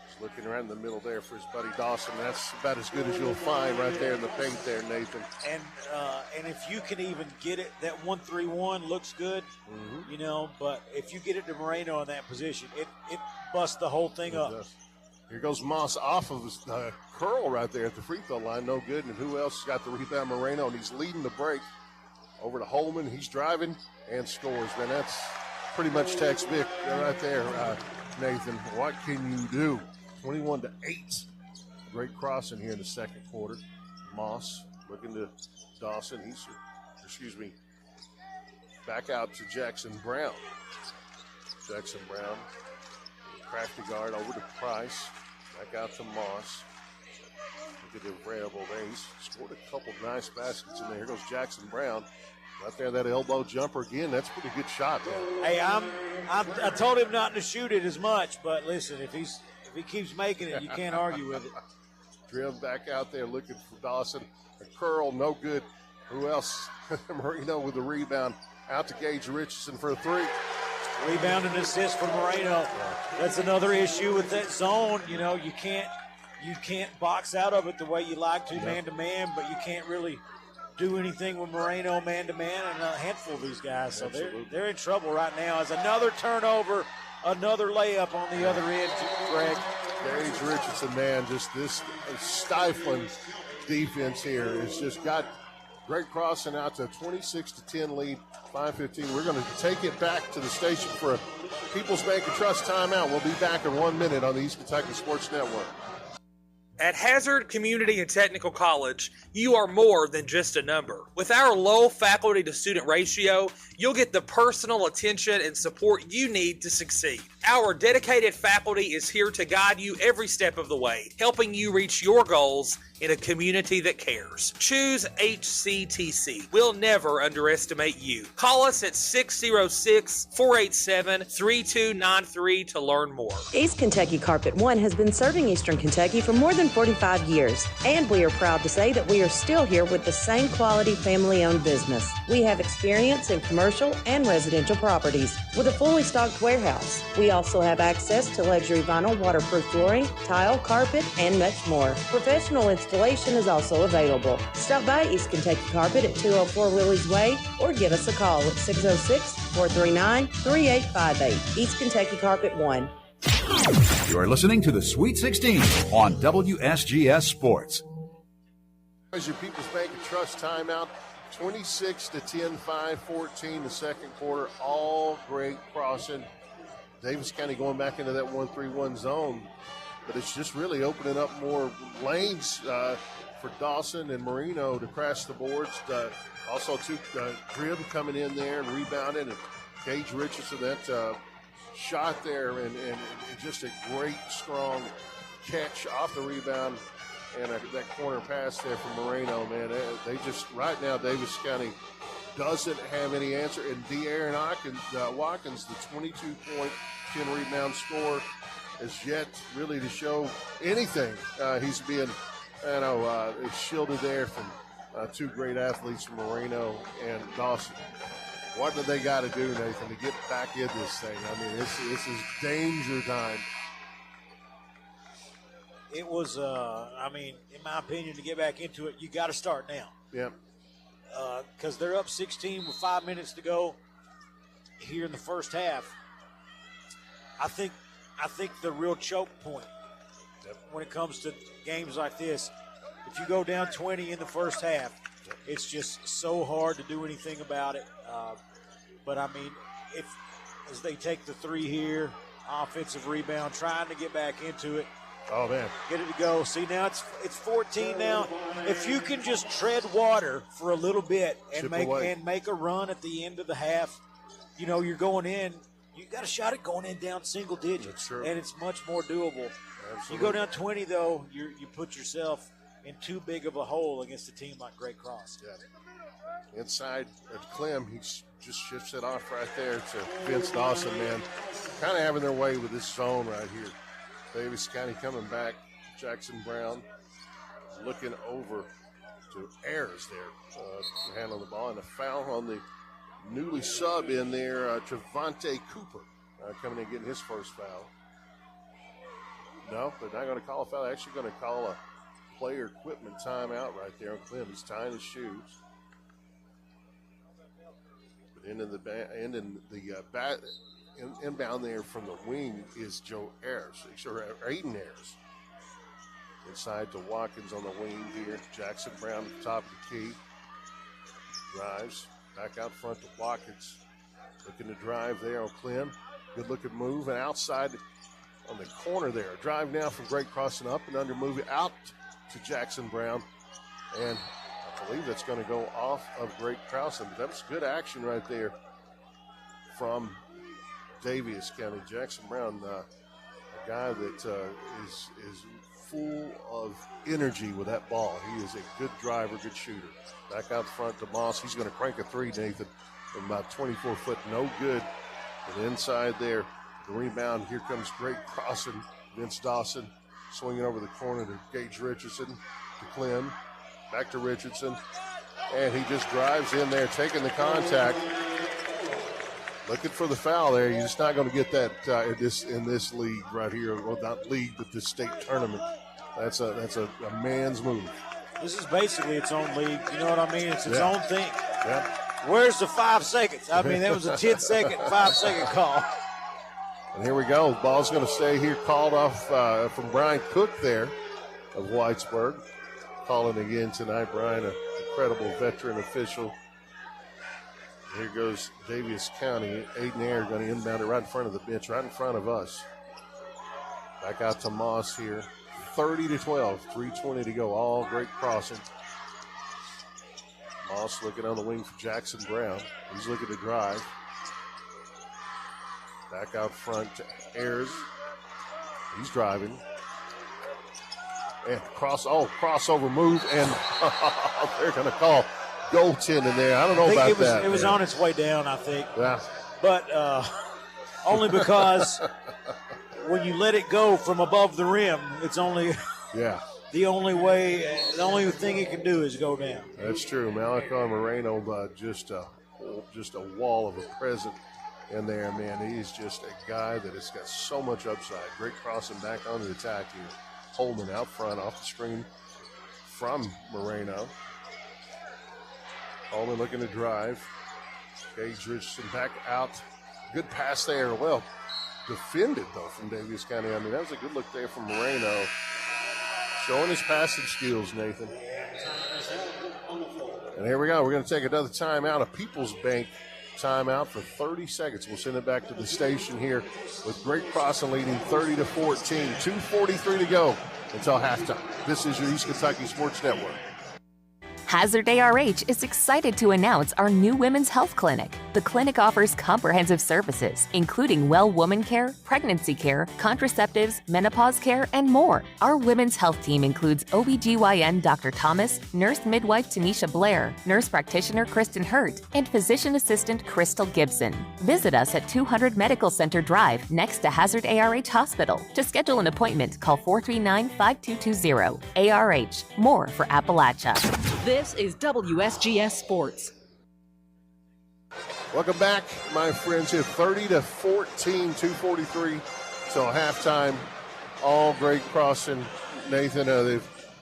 He's looking around the middle there for his buddy Dawson. That's about as good as you'll find right there in the paint there, Nathan. And if you can even get it, that 1-3-1 looks good, but if you get it to Moreno in that position, it busts the whole thing up. Does. Here goes Moss off of his curl right there at the free throw line. No good. And who else got the rebound? Moreno, and he's leading the break. Over to Holman. He's driving and scores. Man, that's pretty much textbook right there, Nathan. What can you do? 21-8. Great crossing here in the second quarter. Moss looking to Dawson. Back out to Jackson Brown. Jackson Brown. Crafty guard over to Price. Back out to Moss. Look at the variable there. He's scored a couple nice baskets in there. Here goes Jackson Brown. Right there, that elbow jumper again. That's a pretty good shot, man. Hey, I told him not to shoot it as much, but listen, if he keeps making it, you can't argue with it. Drill back out there looking for Dawson. A curl, no good. Who else? Moreno with the rebound. Out to Gage Richardson for a 3. Rebound and assist for Moreno. That's another issue with that zone. You can't box out of it the way you like to, man-to-man, but you can't really do anything with Moreno man-to-man and a handful of these guys. So they're in trouble right now. As another turnover, another layup on the other end, Greg. Gage Richardson, man, just this stifling defense here. It's just got Great Crossing out to a 26-10 lead, 5:15. We're going to take it back to the station for a People's Bank and Trust timeout. We'll be back in 1 minute on the East Kentucky Sports Network. At Hazard Community and Technical College, you are more than just a number. With our low faculty to student ratio, you'll get the personal attention and support you need to succeed. Our dedicated faculty is here to guide you every step of the way, helping you reach your goals in a community that cares. Choose HCTC. We'll never underestimate you. Call us at 606-487-3293 to learn more. East Kentucky Carpet One has been serving Eastern Kentucky for more than 45 years, and we are proud to say that we are still here with the same quality family-owned business. We have experience in commercial and residential properties with a fully stocked warehouse. We also have access to luxury vinyl waterproof flooring, tile, carpet, and much more. Professional installation is also available. Stop by East Kentucky Carpet at 204 Willie's Way or give us a call at 606-439-3858. East Kentucky Carpet One. You are listening to the Sweet 16 on WSGS Sports. As your People's Bank and Trust timeout, 26-10, 5-14 the second quarter, all Great Crossing. Davis County going back into that 1-3-1 zone, but it's just really opening up more lanes for Dawson and Marino to crash the boards. Also, Grib coming in there and rebounding, and Gage Richardson, that shot there, and just a great, strong catch off the rebound, and that corner pass there from Moreno, man. They just, right now, Davis County doesn't have any answer. And De'Aaron Watkins, the 22-point, 10-rebound scorer, has yet really to show anything. He's being, shielded there from two great athletes from Moreno and Dawson. What do they got to do, Nathan, to get back in this thing? I mean, this is danger time. It was, in my opinion, to get back into it, you got to start now. Yeah. Because they're up 16 with 5 minutes to go here in the first half. I think the real choke point when it comes to games like this, if you go down 20 in the first half, it's just so hard to do anything about it. But I mean, as they take the three here, offensive rebound, trying to get back into it. Oh, man. Get it to go. See, now it's 14 now. If you can just tread water for a little bit and make a run at the end of the half, you're going in. You got a shot at going in down single digits, and it's much more doable. Absolutely. You go down 20, though, you put yourself in too big of a hole against a team like Great Cross. Yeah. Inside at Clem, he just shifts it off right there to Vince Dawson, man. Kind of having their way with this zone right here. Davis County coming back. Jackson Brown looking over to Ayers there, handling the ball, and a foul on the newly sub in there, Trevante Cooper, coming in getting his first foul. No, they're not going to call a foul. They're actually going to call a player equipment timeout right there on Clem. He's tying his shoes. But inbound there from the wing is Joe Ayers, or Aiden Ayers. Inside to Watkins on the wing here. Jackson Brown at the top of the key. Drives. Back out front to Watkins. Looking to drive there on Clem. Good looking move. And outside on the corner there. Drive now from Great Crossing up and under, move it out to Jackson Brown. And I believe that's going to go off of Great Crossing. But that was good action right there from Daviess County. Jackson Brown, a guy that is full of energy with that ball. He is a good driver, good shooter. Back out front to Moss. He's going to crank a three, Nathan, from about 24 foot. No good. And inside there, the rebound. Here comes Great Crossing. Vince Dawson swinging over the corner to Gage Richardson, to Clem, back to Richardson. And he just drives in there, taking the contact. Looking for the foul there. You're just not going to get that in this league right here. Well, not league, but this state tournament. That's a man's move. This is basically its own league. You know what I mean? It's its own thing. Yeah. Where's the 5 seconds? I mean, that was a 10-second, 5-second call. And here we go. The ball's going to stay here, called off from Brian Cook there of Whitesburg. Calling again tonight. Brian, an incredible veteran official. Here goes Daviess County. Aiden Ayer going to inbound it right in front of the bench, right in front of us. Back out to Moss here. 30-12, 3:20 to go. All Great Crossing. Moss looking on the wing for Jackson Brown. He's looking to drive. Back out front to Ayers. He's driving. And crossover move, and they're going to call goaltending there. I don't know about that. It was on its way down, I think. Yeah. But only because when you let it go from above the rim, it's only the only thing it can do is go down. That's true. Malachi Moreno, just a wall of a presence in there, man. He's just a guy that has got so much upside. Great crossing back on the attack here. Holman out front off the screen from Moreno. Holman looking to drive. Gage Richardson back out. Good pass there. Well defended, though, from Daviess County. I mean, that was a good look there from Moreno. Showing his passing skills, Nathan. And here we go. We're going to take another timeout, a People's Bank timeout for 30 seconds. We'll send it back to the station here with Great Crossing leading 30-14. 2:43 to go until halftime. This is your East Kentucky Sports Network. Hazard ARH is excited to announce our new women's health clinic. The clinic offers comprehensive services, including well woman care, pregnancy care, contraceptives, menopause care, and more. Our women's health team includes OBGYN Dr. Thomas, nurse midwife Tanisha Blair, nurse practitioner Kristen Hurt, and physician assistant Crystal Gibson. Visit us at 200 Medical Center Drive next to Hazard ARH Hospital. To schedule an appointment, call 439-5220. ARH, more for Appalachia. This is WSGS Sports. Welcome back, my friends. Here 30-14, 2:43 till halftime. All Great Crossing. Nathan,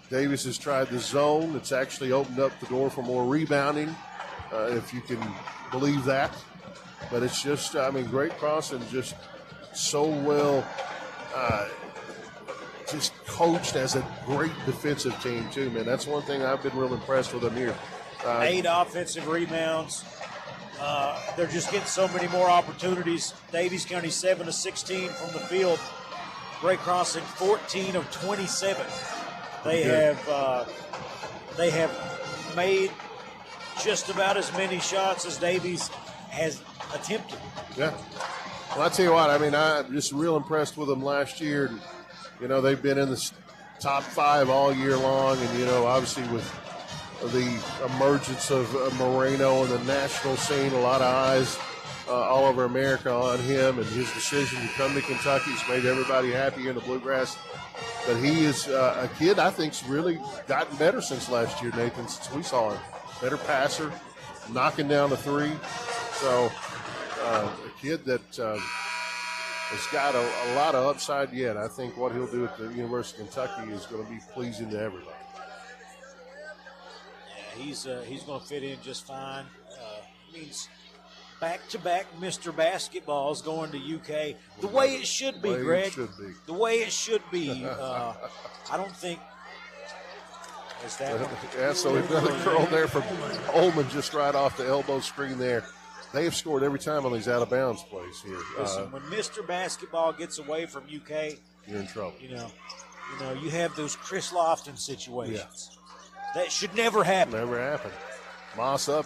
Daviess has tried the zone. It's actually opened up the door for more rebounding, if you can believe that. But it's just, Great Crossing just so well just coached as a great defensive team, too, man. That's one thing I've been real impressed with them here. 8 offensive rebounds. They're just getting so many more opportunities. Daviess County 7 of 16 from the field. Great Crossing 14 of 27. They have made just about as many shots as Daviess has attempted. Yeah. Well, I tell you what, I'm just real impressed with them last year. They've been in the top 5 all year long, and obviously with the emergence of Moreno in the national scene, a lot of eyes all over America on him and his decision to come to Kentucky. He's made everybody happy in the Bluegrass. But he is a kid I think's really gotten better since last year, Nathan, since we saw him. Better passer, knocking down the three. So a kid that has got a lot of upside yet. I think what he'll do at the University of Kentucky is going to be pleasing to everybody. He's going to fit in just fine. Means back-to-back Mr. Basketballs going to UK. The way it should be, Greg. The way it should be. I don't think. Is that? Yeah, so another curl there from Holman just right off the elbow screen there. They have scored every time on these out-of-bounds plays here. Listen, when Mr. Basketball gets away from UK, you're in trouble. You have those Chris Lofton situations. Yeah. That should never happen. Never happen. Moss up,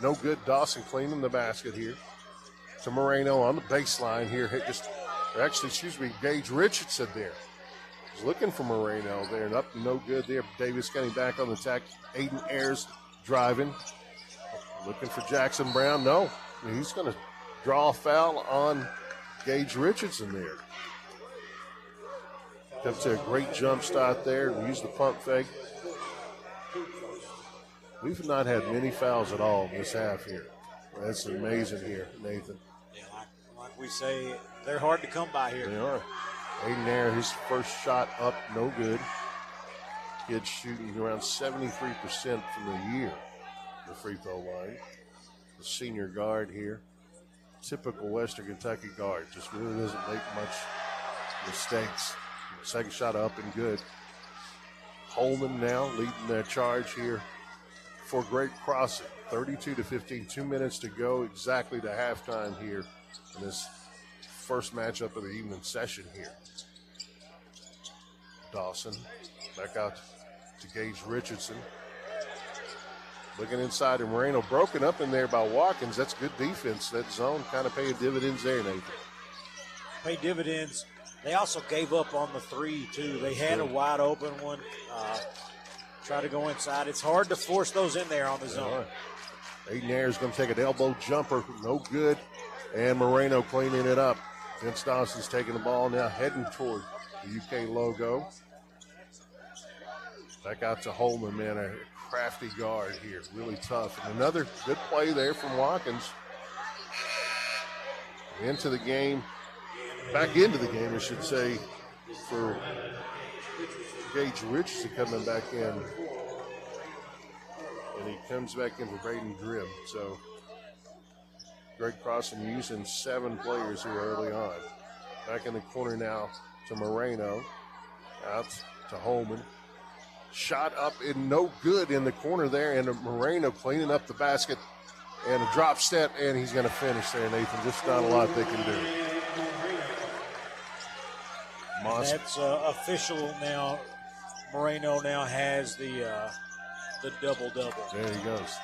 no good. Dawson cleaning the basket here. To Moreno on the baseline here. Gage Richardson there. He's looking for Moreno there. And up, no good there. Daviess County back on the attack. Aiden Ayers driving. Looking for Jackson Brown. No. He's going to draw a foul on Gage Richardson there. Comes to a great jump start there. Use the pump fake. We've not had many fouls at all this half here. That's amazing here, Nathan. Yeah, like we say, they're hard to come by here. They are. Aiden Ayers, his first shot up, no good. Kid shooting around 73% from the year, the free throw line. The senior guard here. Typical Western Kentucky guard. Just really doesn't make much mistakes. Second shot up and good. Holman now leading their charge here for Great Crossing. 32-15, 2 minutes to go exactly to halftime here in this first matchup of the evening session here. Dawson back out to Gage Richardson. Looking inside, and Moreno broken up in there by Watkins. That's good defense. That zone kind of paying dividends there, Nathan. pay dividends. They also gave up on the three, too. They had a wide open one. Try to go inside. It's hard to force those in there on the zone. Aiden Ayers going to take an elbow jumper. No good. And Moreno cleaning it up. Vince Dawson's taking the ball now, heading toward the UK logo. Back out to Holman, man. A crafty guard here. Really tough. And another good play there from Watkins. Into the game. Back into the game, I should say, for Gage Richardson coming back in. And he comes back in for Braden Grimm. So Greg Crossan using 7 players here early on. Back in the corner now to Moreno. Out to Holman. Shot up and no good in the corner there. And Moreno cleaning up the basket. And a drop step, and he's going to finish there, Nathan. Just not a lot they can do. Moss. That's official now. Moreno now has the double-double. There he goes.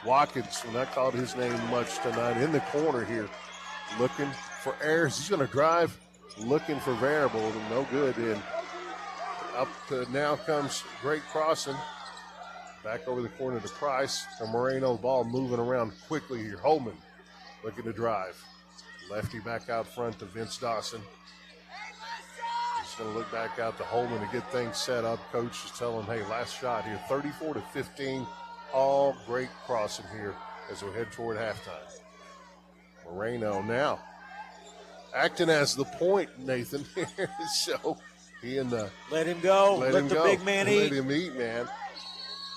Watkins, when I called his name much tonight, in the corner here, looking for errors. He's going to drive, looking for variable, and no good. And up to now comes Greg Crossan. Back over the corner to Price. To Moreno, ball moving around quickly here. Holman looking to drive. Lefty back out front to Vince Dawson. He's going to look back out to Holman to get things set up. Coach is telling him, hey, last shot here. 34-15. All Greg Crossan here as we head toward halftime. Moreno now acting as the point, Nathan. So he and the let him go. Let the big man eat. Let him eat, man.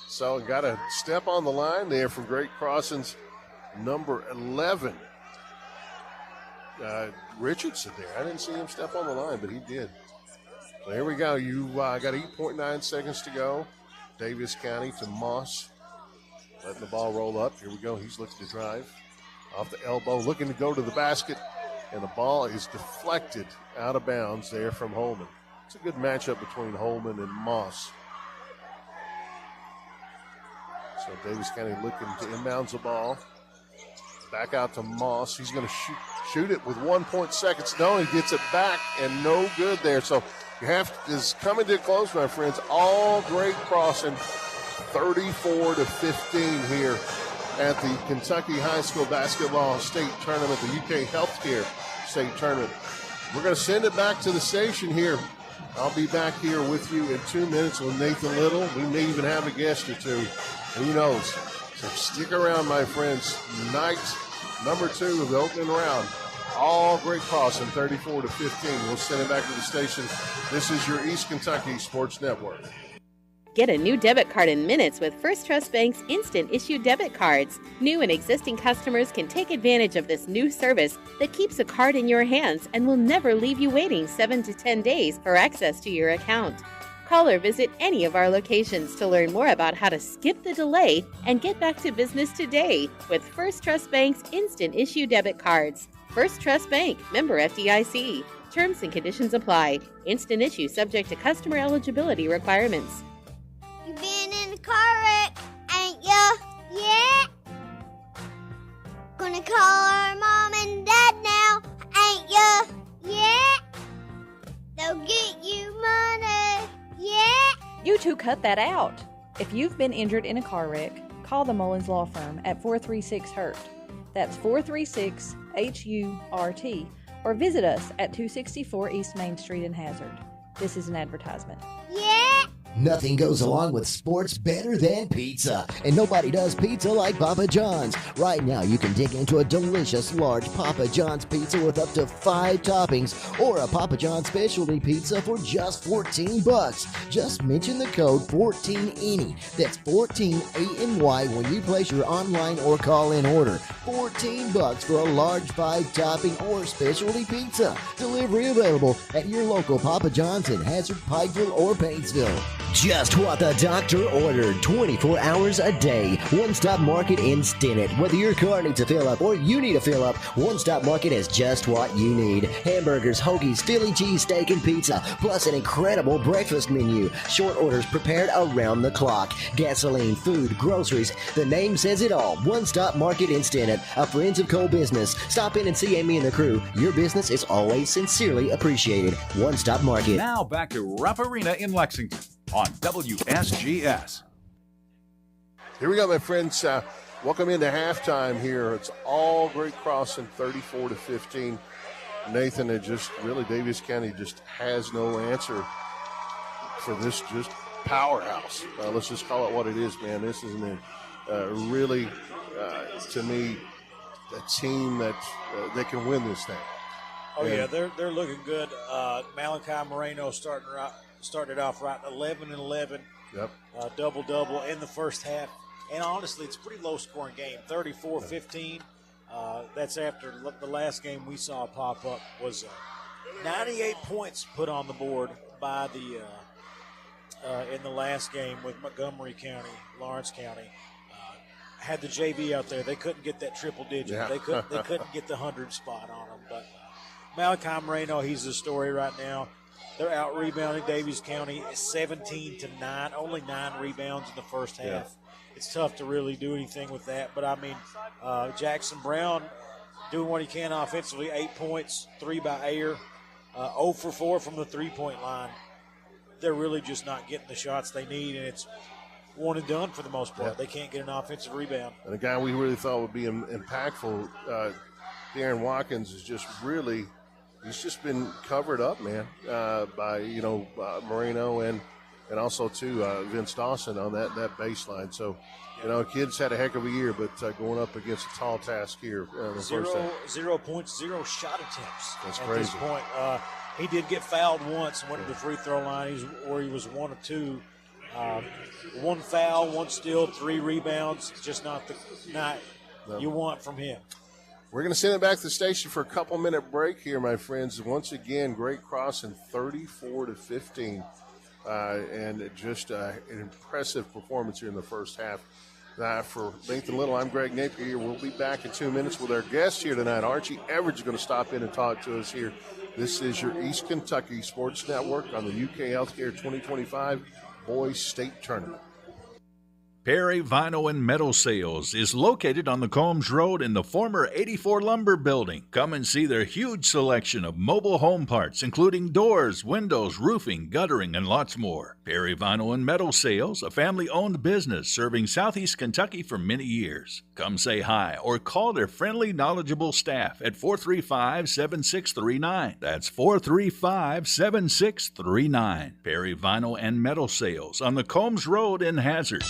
So got a step on the line there from Greg Crossan's number 11. Richardson there. I didn't see him step on the line, but he did. So here we go. You got 8.9 seconds to go. Daviess County to Moss. Letting the ball roll up. Here we go. He's looking to drive. Off the elbow. Looking to go to the basket. And the ball is deflected out of bounds there from Holman. It's a good matchup between Holman and Moss. So Daviess County looking to inbounds the ball. Back out to Moss. He's going to shoot it with 1 seconds. No, he gets it back and no good there. So you have is coming to close, my friends. All Greg Crossan, 34-15 here at the Kentucky High School Basketball State Tournament, the UK Healthcare State Tournament. We're going to send it back to the station here. I'll be back here with you in 2 minutes with Nathan Little. We may even have a guest or two. Who knows? So stick around, my friends. Night number 2 of the opening round. All Greg Crossan, 34-15. We'll send it back to the station. This is your East Kentucky Sports Network. Get a new debit card in minutes with First Trust Bank's instant issue debit cards. New and existing customers can take advantage of this new service that keeps a card in your hands and will never leave you waiting 7 to 10 days for access to your account. Call or visit any of our locations to learn more about how to skip the delay and get back to business today with First Trust Bank's instant issue debit cards. First Trust Bank, member FDIC. Terms and conditions apply. Instant issue subject to customer eligibility requirements. You've been in a car wreck, ain't ya? Yeah? Gonna call our mom and dad now, ain't ya? Yeah? They'll get you money, yeah? You two cut that out. If you've been injured in a car wreck, call the Mullins Law Firm at 436-HURT. That's 436-HURT. Or visit us at 264 East Main Street in Hazard. This is an advertisement. Yeah? Nothing goes along with sports better than pizza, and nobody does pizza like Papa John's. Right now, you can dig into a delicious large Papa John's pizza with up to 5 toppings, or a Papa John's specialty pizza for just $14. Just mention the code 14ANY. That's 14ANY when you place your online or call-in order. $14 for a large 5-topping or specialty pizza. Delivery available at your local Papa John's in Hazard, Pikeville, or Paintsville. Just what the doctor ordered, 24 hours a day. One Stop Market in Stinnett. Whether your car needs a fill up or you need a fill up, One Stop Market has just what you need. Hamburgers, hoagies, Philly cheesesteak, and pizza, plus an incredible breakfast menu. Short orders prepared around the clock. Gasoline, food, groceries. The name says it all. One Stop Market in Stinnett, a Friends of Coal business. Stop in and see Amy and the crew. Your business is always sincerely appreciated. One Stop Market. Now back to Rupp Arena in Lexington on WSGS. Here we go, my friends. Welcome into halftime here. It's all Great Crossing, 34-15. Nathan, Daviess County just has no answer for this just powerhouse. Let's just call it what it is, man. This is really, to me, a team that can win this thing. Oh, yeah, they're looking good. Malachi Moreno started off right, 11-11. Yep. Double-double in the first half. And honestly, it's a pretty low-scoring game, 34-15. That's after the last game we saw pop up was 98 points put on the board by the in the last game with Montgomery County, Lawrence County. Had the JV out there, they couldn't get that triple digit. Yeah. They couldn't get the 100 spot on them. But Malachi Moreno, he's the story right now. They're out rebounding Daviess County 17-9, only 9 rebounds in the first half. Yeah. It's tough to really do anything with that. But, I mean, Jackson Brown doing what he can offensively, 8 points, 3 by air, 0 for 4 from the three-point line. They're really just not getting the shots they need, and it's one and done for the most part. Yeah. They can't get an offensive rebound. And a guy we really thought would be impactful, Darren Watkins, is just really – he's just been covered up, man, by, Moreno and also, too, Vince Dawson on that baseline. So, kids had a heck of a year, but going up against a tall task here in the first half. 0 points, 0 shot attempts. That's at crazy. This point. He did get fouled once and went to the free throw line where he was 1 of 2. 1 foul, 1 steal, 3 rebounds. Just not the night you want from him. We're going to send it back to the station for a couple-minute break here, my friends. Once again, Great Crossing 34-15. And just an impressive performance here in the first half. For Nathan Little, I'm Greg Napier here. We'll be back in 2 minutes with our guest here tonight. Archie Everett is going to stop in and talk to us here. This is your East Kentucky Sports Network on the UK Healthcare 2025 Boys State Tournament. Perry Vinyl and Metal Sales is located on the Combs Road in the former 84 Lumber Building. Come and see their huge selection of mobile home parts, including doors, windows, roofing, guttering, and lots more. Perry Vinyl and Metal Sales, a family-owned business serving Southeast Kentucky for many years. Come say hi or call their friendly, knowledgeable staff at 435-7639. That's 435-7639. Perry Vinyl and Metal Sales on the Combs Road in Hazard.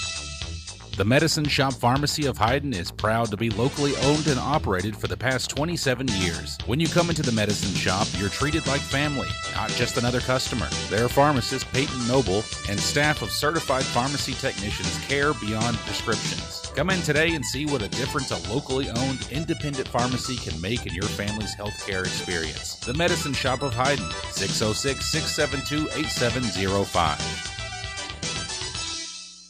The Medicine Shop Pharmacy of Hyden is proud to be locally owned and operated for the past 27 years. When you come into the Medicine Shop, you're treated like family, not just another customer. Their pharmacist, Peyton Noble, and staff of certified pharmacy technicians care beyond prescriptions. Come in today and see what a difference a locally owned, independent pharmacy can make in your family's healthcare experience. The Medicine Shop of Hyden, 606-672-8705.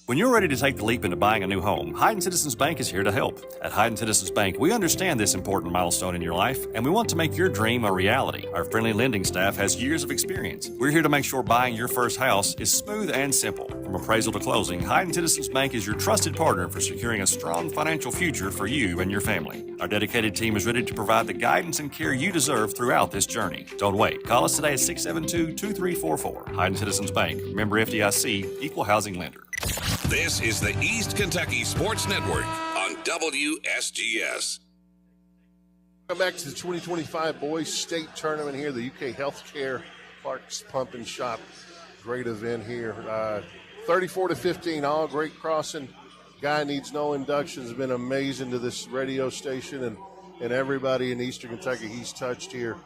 When you're ready to take the leap into buying a new home, Hyden Citizens Bank is here to help. At Hyden Citizens Bank, we understand this important milestone in your life, and we want to make your dream a reality. Our friendly lending staff has years of experience. We're here to make sure buying your first house is smooth and simple. From appraisal to closing, Hyden Citizens Bank is your trusted partner for securing a strong financial future for you and your family. Our dedicated team is ready to provide the guidance and care you deserve throughout this journey. Don't wait. Call us today at 672-2344. Hyden Citizens Bank, member FDIC, equal housing lender. This is the East Kentucky Sports Network on WSGS. Come back to the 2025 Boys State Tournament here, the UK Healthcare Clark's Pump and Shop. Great event here. 34-15, all Great Crossing. Guy needs no inductions. Has been amazing to this radio station and everybody in Eastern Kentucky he's touched here.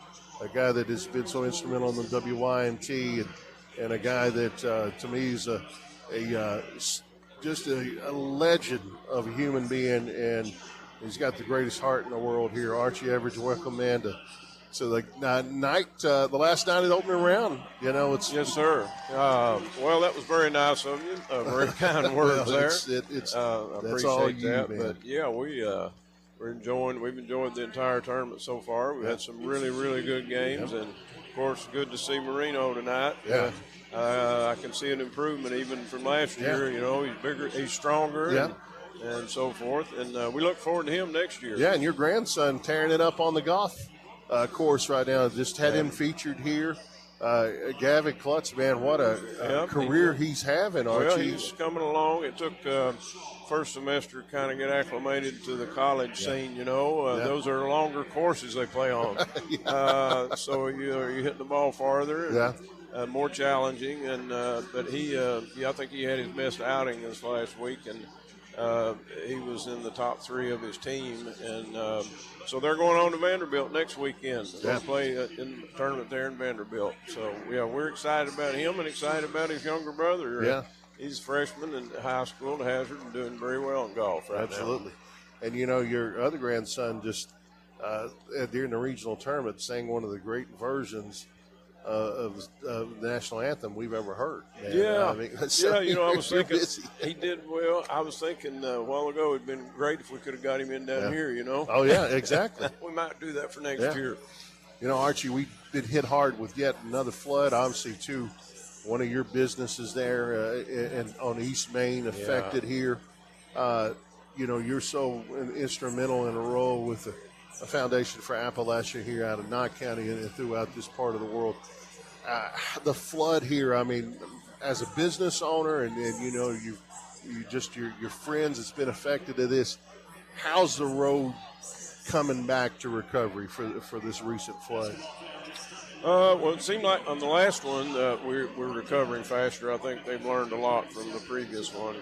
A guy that has been so instrumental in the WYMT and a guy that, to me, is just a legend of a human being, and he's got the greatest heart in the world here. Archie Everett, welcome, man, to So the last night of the opening round, it's yes, sir. Well, that was very nice of you. Very kind words there. I appreciate that. Man. But yeah, we've enjoyed the entire tournament so far. We've had some really, really good games, and of course, good to see Marino tonight. Yeah. I can see an improvement even from last year. He's bigger, he's stronger, and so forth. And we look forward to him next year. Yeah, and your grandson tearing it up on the golf course right now. Just had him featured here. Gavin Klutz, man, what a career he's having, Archie. Well, he's coming along. It took first semester to kind of get acclimated to the college scene, Those are longer courses they play on. So you're hitting the ball farther. More challenging, but I think he had his best outing this last week, and he was in the top 3 of his team, and so they're going on to Vanderbilt next weekend. They're going to play in the tournament there in Vanderbilt. So we're excited about him and excited about his younger brother. Yeah, he's a freshman in high school at Hazard and doing very well in golf right now. Absolutely, and your other grandson just during the regional tournament sang one of the great versions of the national anthem we've ever heard. Man. Yeah, I mean, I was thinking he did well. I was thinking a while ago it'd been great if we could have got him in down here. Oh yeah, exactly. We might do that for next year. Archie, we've been hit hard with yet another flood. Obviously, too, one of your businesses there and on East Main affected here. You're so instrumental in a role with a foundation for Appalachia here out of Knott County and throughout this part of the world. The flood here, I mean, as a business owner and your friends that's been affected to this, how's the road coming back to recovery for this recent flood? Well, it seemed like on the last one we're recovering faster. I think they've learned a lot from the previous one.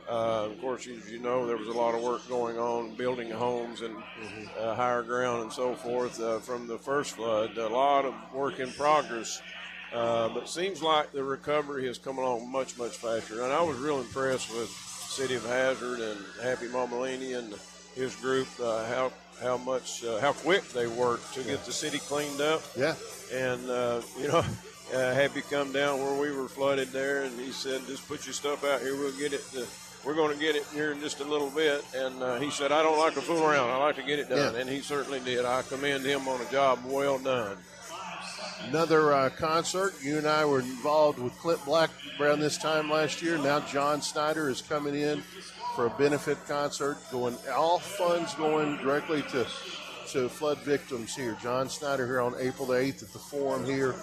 Of course, as you know, there was a lot of work going on building homes and higher ground and so forth from the first flood. A lot of work in progress, but it seems like the recovery has come along much, much faster. And I was real impressed with the City of Hazard and Happy Mamalini and his group, how quick they worked to get the city cleaned up. Yeah. And, Happy come down where we were flooded there, and he said, just put your stuff out here, we'll get it. We're going to get it here in just a little bit. And he said, I don't like to fool around. I like to get it done. And he certainly did. I commend him on a job well done. Another concert. You and I were involved with Clint Black around this time last year. Now John Snyder is coming in for a benefit concert. All funds going directly to flood victims here. John Snyder here on April the 8th at the Forum here.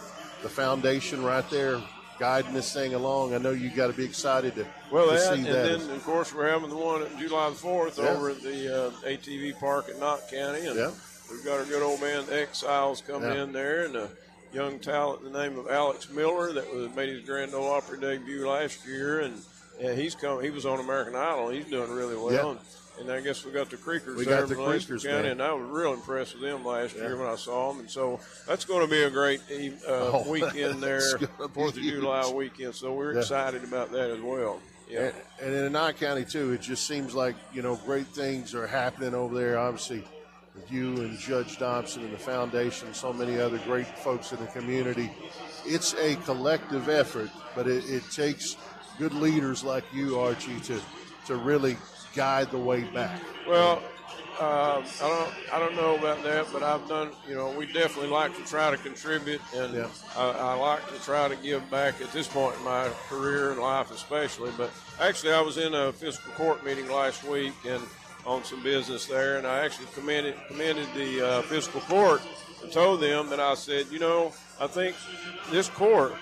The foundation right there guiding this thing along. I know you got to be excited to see that. And then, of course, we're having the one on July the 4th over at the ATV Park in Knott County. And we've got our good old man, the Exiles, coming in there, and a young talent in the name of Alex Miller that made his Grand Ole Opry debut last year. And he's come. He was on American Idol. He's doing really well. And I guess we got the Creekers there in Langston County, and I was real impressed with them last year when I saw them. And so that's going to be a great weekend there, 4th of July weekend. So we're excited about that as well. Yeah. And in Knott County, too, it just seems like, great things are happening over there. Obviously, with you and Judge Dobson and the foundation, so many other great folks in the community. It's a collective effort, but it takes good leaders like you, Archie, to really guide the way back. Well, I don't know about that, but I've done, we definitely like to try to contribute, and I like to try to give back at this point in my career and life especially. But actually, I was in a fiscal court meeting last week and on some business there, and I actually commended the fiscal court and told them that I said, I think this court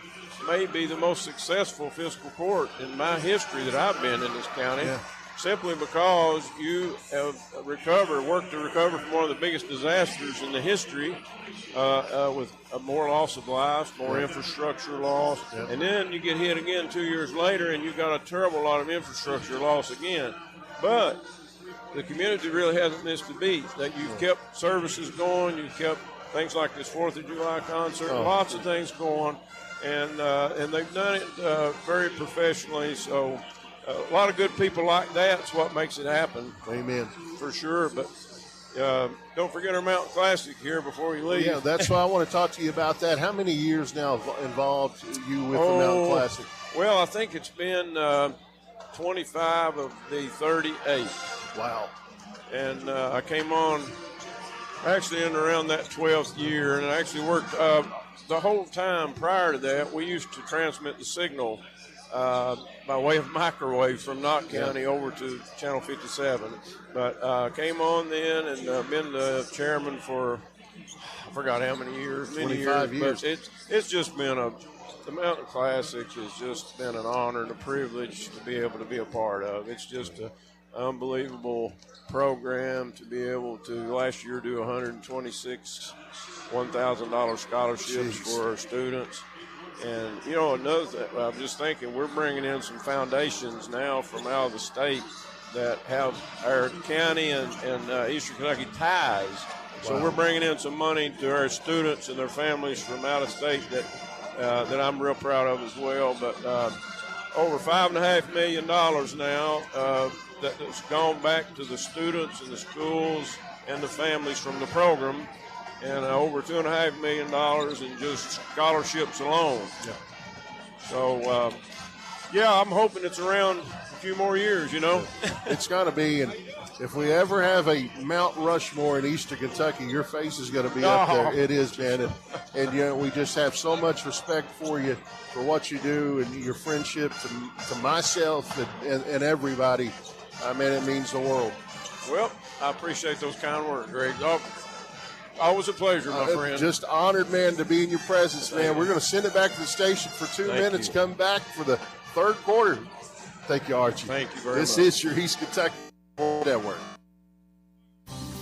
may be the most successful fiscal court in my history that I've been in this county. Simply because you have worked to recover from one of the biggest disasters in the history with more loss of lives, more infrastructure loss, and then you get hit again 2 years later and you've got a terrible lot of infrastructure loss again. But the community really hasn't missed a beat. That you've kept services going, you've kept things like this 4th of July concert, lots of things going, and they've done it very professionally. So a lot of good people like that's what makes it happen. Amen. For sure. But don't forget our Mountain Classic here before you leave. Yeah, that's why I want to talk to you about that. How many years now involved you with the Mountain Classic? Well, I think it's been 25 of the 38. Wow. And I came on actually in around that 12th year, and I actually worked the whole time prior to that. We used to transmit the signal by way of microwave from Knott County over to Channel 57. But came on then and been the chairman for, I forgot how many years, many 25 years. years. But it's just been the Mountain Classic has just been an honor and a privilege to be able to be a part of. It's just an unbelievable program to be able to last year do 126 $1,000 scholarships for our students. And, you know, another thing, I'm just thinking we're bringing in some foundations now from out of the state that have our county and Eastern Kentucky ties. So we're bringing in some money to our students and their families from out of state that I'm real proud of as well. But over $5.5 million now that's gone back to the students and the schools and the families from the program. And over $2.5 million in just scholarships alone. Yeah. So, I'm hoping it's around a few more years, you know. It's going to be, and if we ever have a Mount Rushmore in Eastern Kentucky, your face is going to be up there. It is, man. And you know, we just have so much respect for you, for what you do, and your friendship to myself and everybody. I mean, it means the world. Well, I appreciate those kind words, Greg. Always a pleasure, my friend. Just honored, man, to be in your presence, man. We're going to send it back to the station for 2 minutes, come back for the third quarter. Thank you, Archie. Thank you very much. This is your East Kentucky Network.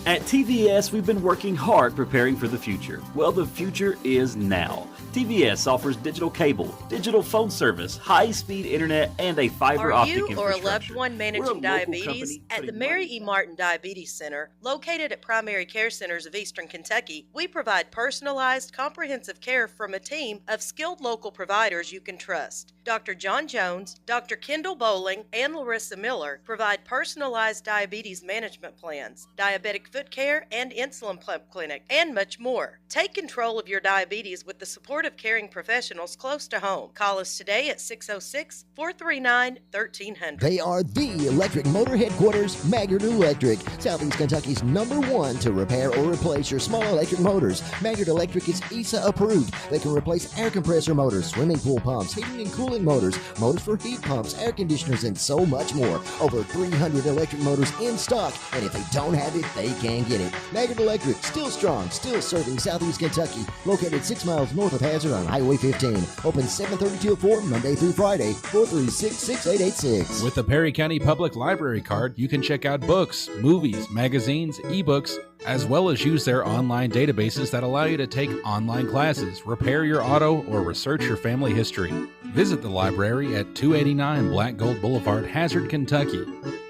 At TVS, we've been working hard preparing for the future. Well, the future is now. TVS offers digital cable, digital phone service, high-speed internet, and a fiber optic infrastructure. Are you or a loved one managing diabetes? At the Mary E. Martin Diabetes Center, located at Primary Care Centers of Eastern Kentucky, we provide personalized, comprehensive care from a team of skilled local providers you can trust. Dr. John Jones, Dr. Kendall Bowling, and Larissa Miller provide personalized diabetes management plans, diabetic foot care, and insulin pump clinic, and much more. Take control of your diabetes with the support of caring professionals close to home. Call us today at 606-439-1300. They are the electric motor headquarters, Maggard Electric, Southeast Kentucky's #1 to repair or replace your small electric motors. Maggard Electric is ESA approved. They can replace air compressor motors, swimming pool pumps, heating and cooling motors, motors for heat pumps, air conditioners, and so much more. Over 300 electric motors in stock, and if they don't have it, they can get it. Maggard Electric, still strong, still serving Southeast Kentucky, located 6 miles north of Hazard on Highway 15. Open 7:30 till 4, Monday through Friday, 436-6886. With the Perry County Public Library card, you can check out books, movies, magazines, ebooks, as well as use their online databases that allow you to take online classes, repair your auto, or research your family history. Visit the library at 289 Black Gold Boulevard, Hazard, Kentucky.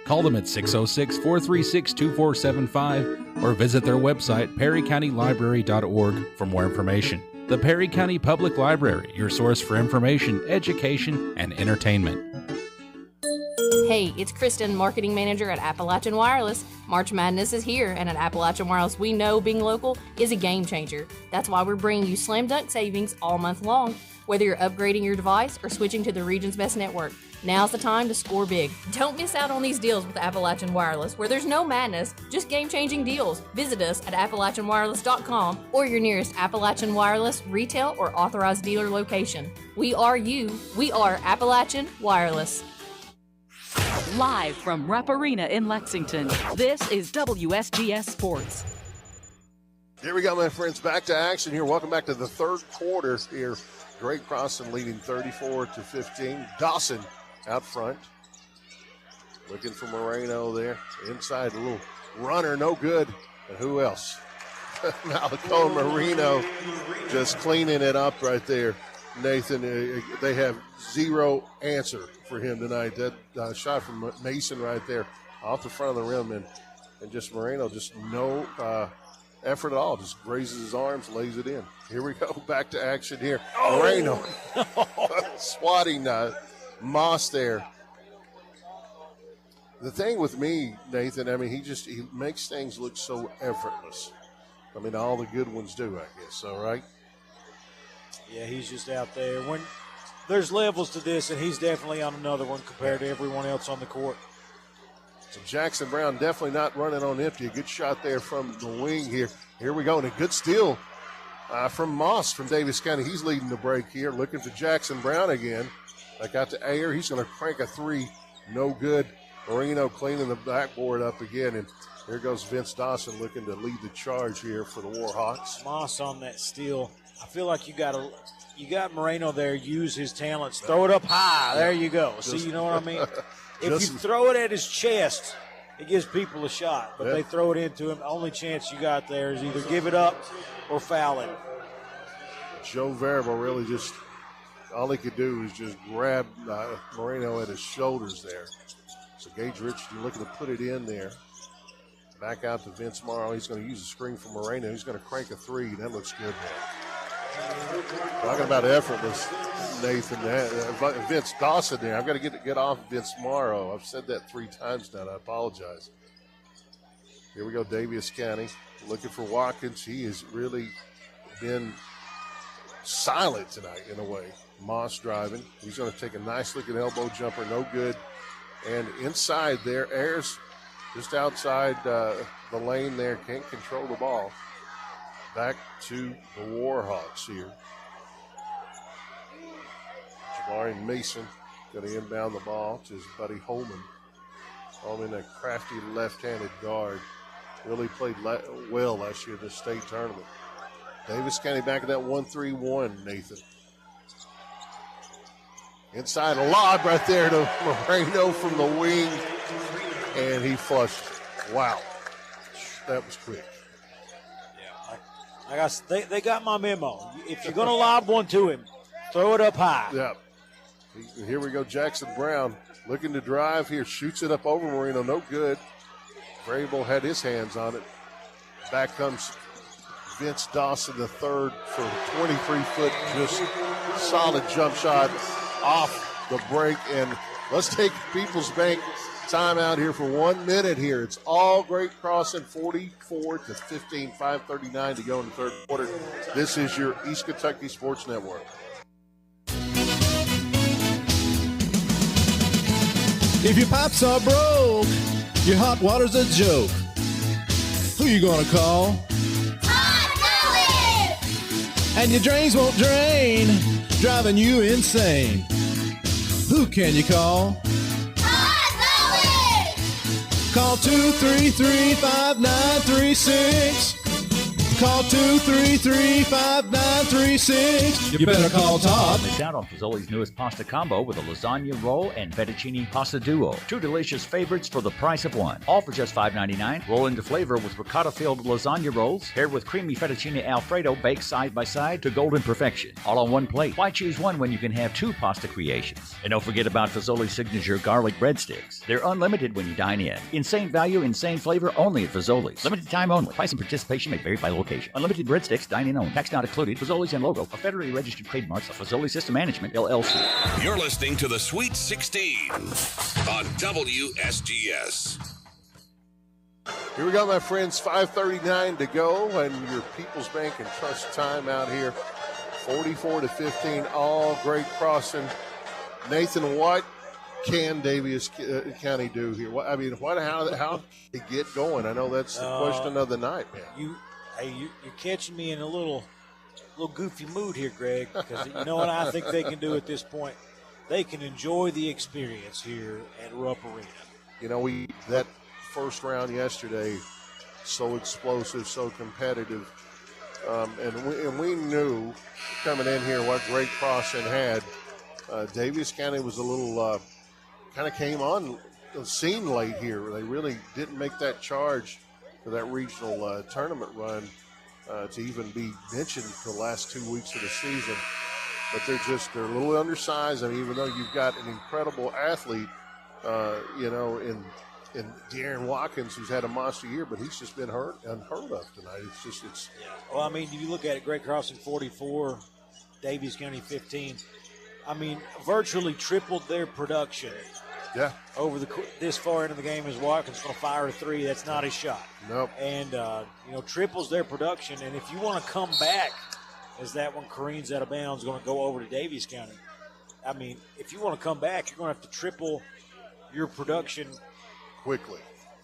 Call them at 606-436-2475 or visit their website, perrycountylibrary.org, for more information. The Perry County Public Library, your source for information, education, and entertainment. Hey, it's Kristen, Marketing Manager at Appalachian Wireless. March Madness is here, and at Appalachian Wireless, we know being local is a game changer. That's why we're bringing you slam dunk savings all month long. Whether you're upgrading your device or switching to the region's best network, now's the time to score big. Don't miss out on these deals with Appalachian Wireless, where there's no madness, just game-changing deals. Visit us at AppalachianWireless.com or your nearest Appalachian Wireless retail or authorized dealer location. We are you. We are Appalachian Wireless. Live from Rupp Arena in Lexington, this is WSGS Sports. Here we go, my friends. Back to action here. Welcome back to the third quarter here. Great Crossan leading 34-15. Dawson out front. Looking for Moreno there. Inside, a little runner, no good. And who else? Malacone Marino just cleaning it up right there. Nathan, they have zero answer for him tonight. That shot from Mason right there off the front of the rim. And just Moreno, just no effort at all. Just raises his arms, lays it in. Here we go. Back to action here. Moreno swatting Moss there. The thing with me, Nathan, I mean, he makes things look so effortless. I mean, all the good ones do, I guess. So, right? Yeah, he's just out there. When there's levels to this, and he's definitely on another one compared to everyone else on the court. So Jackson Brown definitely not running on empty. A good shot there from the wing here. Here we go, and a good steal from Moss from Daviess County. He's leading the break here, looking for Jackson Brown again. Back out to Ayer. He's going to crank a three. No good. Marino cleaning the backboard up again, and there goes Vince Dawson looking to lead the charge here for the Warhawks. Moss on that steal. I feel like you got Moreno there. Use his talents. Throw it up high. There you go. See, you know what I mean? If you throw it at his chest, it gives people a shot. But they throw it into him. Only chance you got there is either give it up or foul him. Joe Variable really just, all he could do is just grab Moreno at his shoulders there. So Gage Richardson looking to put it in there. Back out to Vince Morrow. He's going to use a screen from Moreno. He's going to crank a three. That looks good there. Talking about effortless, Nathan. Vince Dawson there. I've got to get off Vince Morrow. I've said that 3 times now. I apologize. Here we go, Daviess County. Looking for Watkins. He has really been silent tonight in a way. Moss driving. He's going to take a nice looking elbow jumper. No good. And inside there, Ayers just outside the lane there. Can't control the ball. Back to the Warhawks here. Jabari Mason going to inbound the ball to his buddy Holman. Holman, a crafty left-handed guard. Really played well last year in the state tournament. Daviess County back in that 1-3-1, Nathan. Inside a lob right there to Moreno from the wing. And he flushed. Wow. That was quick. They got my memo. If you're going to lob one to him, throw it up high. Yeah. Here we go, Jackson Brown looking to drive here. Shoots it up over Moreno. No good. Vrabel had his hands on it. Back comes Vince Dawson, the third, for a 23-foot, just solid jump shot off the break. And let's take People's Bank timeout here for 1 minute here. It's all Great Crossing, 44-15, 5:39 to go in the third quarter. This is your East Kentucky Sports Network. If your pipes are broke, your hot water's a joke. Who you gonna call? Hot Valley! And your drains won't drain, driving you insane. Who can you call? Call 233-5936. Call 233-5936. You better call Todd. Miss out on Fazoli's newest pasta combo with a lasagna roll and fettuccine pasta duo. 2 delicious favorites for the price of 1. All for just $5.99. Roll into flavor with ricotta-filled lasagna rolls paired with creamy fettuccine Alfredo baked side by side to golden perfection. All on one plate. Why choose one when you can have 2 pasta creations? And don't forget about Fazoli's signature garlic breadsticks. They're unlimited when you dine in. Insane value, insane flavor, only at Fazoli's. Limited time only. Price and participation may vary by location. Unlimited breadsticks, dine-in only. Tax not included. Fazoli's and logo, a federally registered trademarks of Fazoli System Management, LLC. You're listening to the Sweet 16 on WSGS. Here we go, my friends. 5:39 to go, and your People's Bank and Trust time out here. 44-15, all Great Crossing. Nathan, what can Daviess County do here? How they get going? I know that's the question of the night, man. You're catching me in a little goofy mood here, Greg, because you know what I think they can do at this point? They can enjoy the experience here at Rupp Arena. You know, that first round yesterday, so explosive, so competitive, and we knew coming in here what Great Crossing had. Daviess County was a little kind of came on the scene late here. They really didn't make that charge for that regional tournament run to even be mentioned the last 2 weeks of the season. But they're a little undersized. I mean, even though you've got an incredible athlete, in De'Aaron Watkins, who's had a monster year, but he's just been unheard of tonight. Well, I mean, if you look at it, Great Crossing 44, Daviess County 15. I mean, virtually tripled their production over this far into the game is Watkins going to fire a three. That's not his shot. Nope. And, triples their production. And if you want to come back, as that one careens out of bounds, going to go over to Daviess County. I mean, if you want to come back, you're going to have to triple your production quickly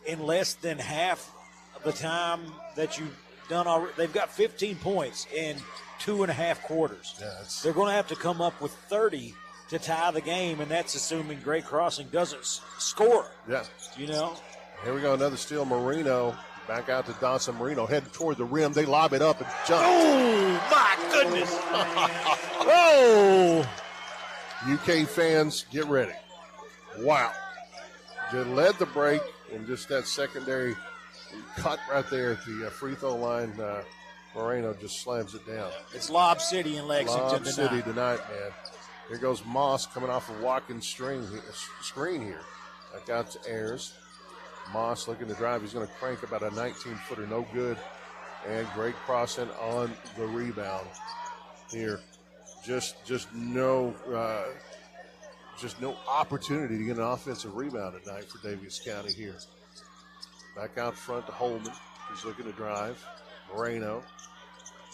in less than half of the time that you've done already. They've got 15 points in 2.5 quarters. Yeah, they're going to have to come up with 30 to tie the game, and that's assuming Great Crossing doesn't score. Yeah. Here we go, another steal. Marino back out to Dawson. Marino heading toward the rim. They lob it up and jump. Oh, my goodness. Oh. UK fans, get ready. Wow. Just led the break, and just that secondary cut right there at the free throw line. Moreno just slams it down. It's Lob City in Lexington Lob City tonight, man. Here goes Moss coming off of Watkins' screen here. Back out to Ayers. Moss looking to drive. He's going to crank about a 19-footer, no good. And Great Crossing on the rebound here. Just no opportunity to get an offensive rebound tonight for Daviess County here. Back out front to Holman. He's looking to drive. Moreno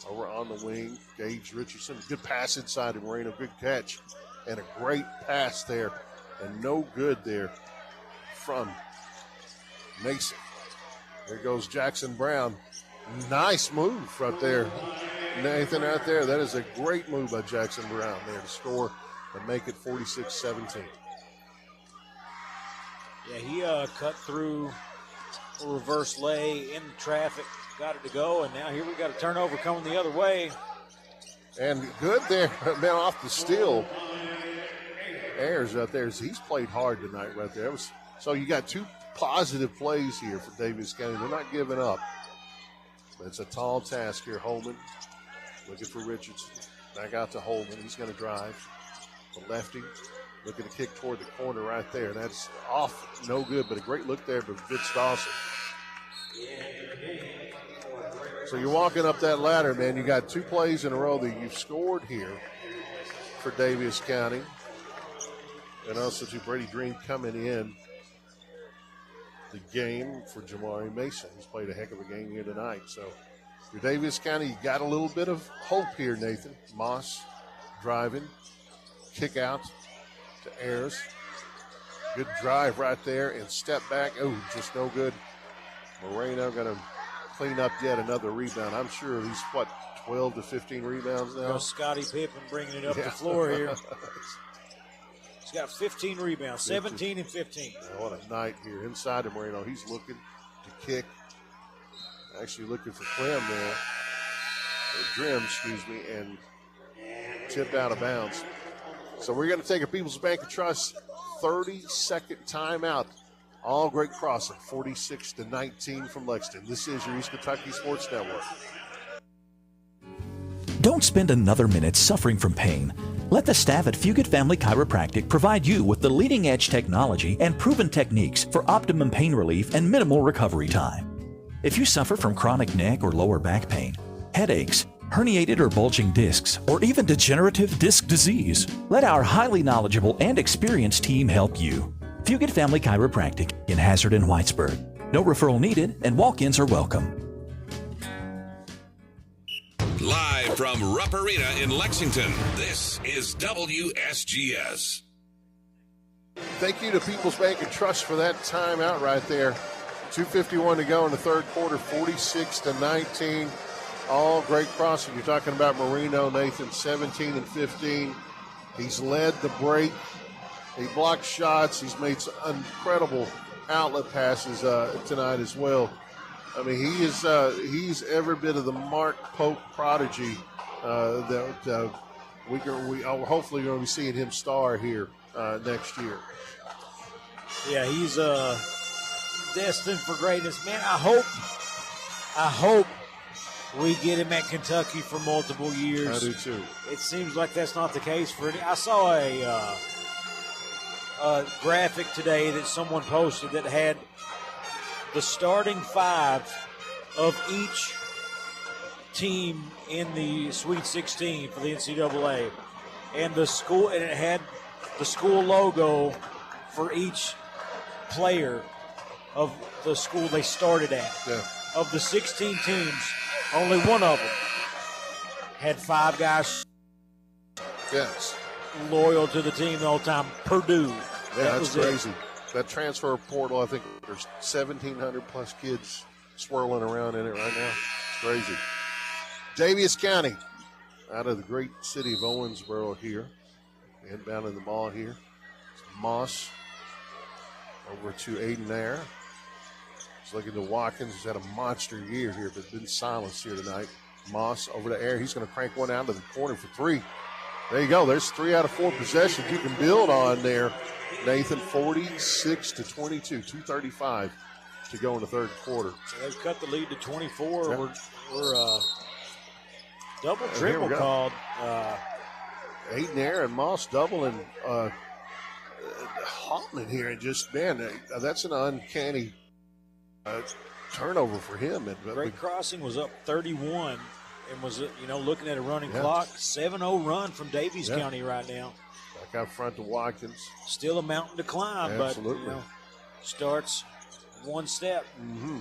over on the wing. Gage Richardson. Good pass inside to Moreno. Good catch. And a great pass there. And no good there from Mason. There goes Jackson Brown. Nice move right there. Nathan out there. That is a great move by Jackson Brown there to score and make it 46-17. Yeah, he cut through a reverse lay in traffic, got it to go, and now here we got a turnover coming the other way. And good there, man, off the steal. Ayers out there, he's played hard tonight right there. So you got two positive plays here for Daviess County. They're not giving up. But it's a tall task here. Holman looking for Richardson. Back out to Holman. He's going to drive. The lefty looking to kick toward the corner right there. That's off, no good, but a great look there by Vince Dawson. So you're walking up that ladder, man. You got two plays in a row that you've scored here for Daviess County. And also to Brady Dream coming in the game for Jamari Mason. He's played a heck of a game here tonight. So for Daviess County, you got a little bit of hope here, Nathan. Moss driving, kick out to Ayers. Good drive right there and step back. Oh, just no good. Moreno going to clean up yet another rebound. I'm sure he's, 12 to 15 rebounds now? Goes Scottie Pippen bringing it up the floor here. He's got 15 rebounds, 17 and 15. What a night here inside of Moreno. He's looking to kick. Actually looking for Clem there. Or Drim, excuse me, and tipped out of bounds. So we're going to take a People's Bank of Trust 30-second timeout. All Great Crossing, 46-19 from Lexington. This is your East Kentucky Sports Network. Don't spend another minute suffering from pain. Let the staff at Fugit Family Chiropractic provide you with the leading-edge technology and proven techniques for optimum pain relief and minimal recovery time. If you suffer from chronic neck or lower back pain, headaches, herniated or bulging discs, or even degenerative disc disease, let our highly knowledgeable and experienced team help you. Fugit Family Chiropractic in Hazard and Whitesburg. No referral needed and walk-ins are welcome. Live from Rupp Arena in Lexington, this is WSGS. Thank you to People's Bank and Trust for that timeout right there. 2:51 to go in the third quarter, 46-19. All Great Crossing. You're talking about Marino, Nathan, 17 and 15. He's led the break. He blocked shots. He's made some incredible outlet passes tonight as well. I mean, he's every bit of the Mark Pope prodigy that we hopefully going to be seeing him star here next year. Yeah, he's destined for greatness, man. I hope we get him at Kentucky for multiple years. I do too. It seems like that's not the case for any. I saw a graphic today that someone posted that had the starting five of each team in the Sweet 16 for the NCAA, and the school, and it had the school logo for each player of the school they started at. Yeah. Of the 16 teams, only one of them had 5 guys loyal to the team the whole time. Purdue. Yeah, that's crazy. That transfer portal, I think there's 1,700 plus kids swirling around in it right now. It's crazy. DAVIESS County, out of the great city of Owensboro here. Inbound in the ball here. It's Moss over to Aiden there. He's looking to Watkins, who's had a monster year here, but been silenced here tonight. Moss over to Air. He's going to crank one out to the corner for 3. There you go. There's 3 out of 4 possessions you can build on there. Nathan, 46-22, 2:35 to go in the third quarter. So they've cut the lead to 24. Yep. We're double triple called. Aiden Air and Moss doubling Hoffman here, and just, man, that's an uncanny turnover for him. Great Crossing was up 31 and was, looking at a running clock. 7-0 run from Daviess County right now. Back out front to Watkins. Still a mountain to climb, absolutely. But starts one step. Mm-hmm.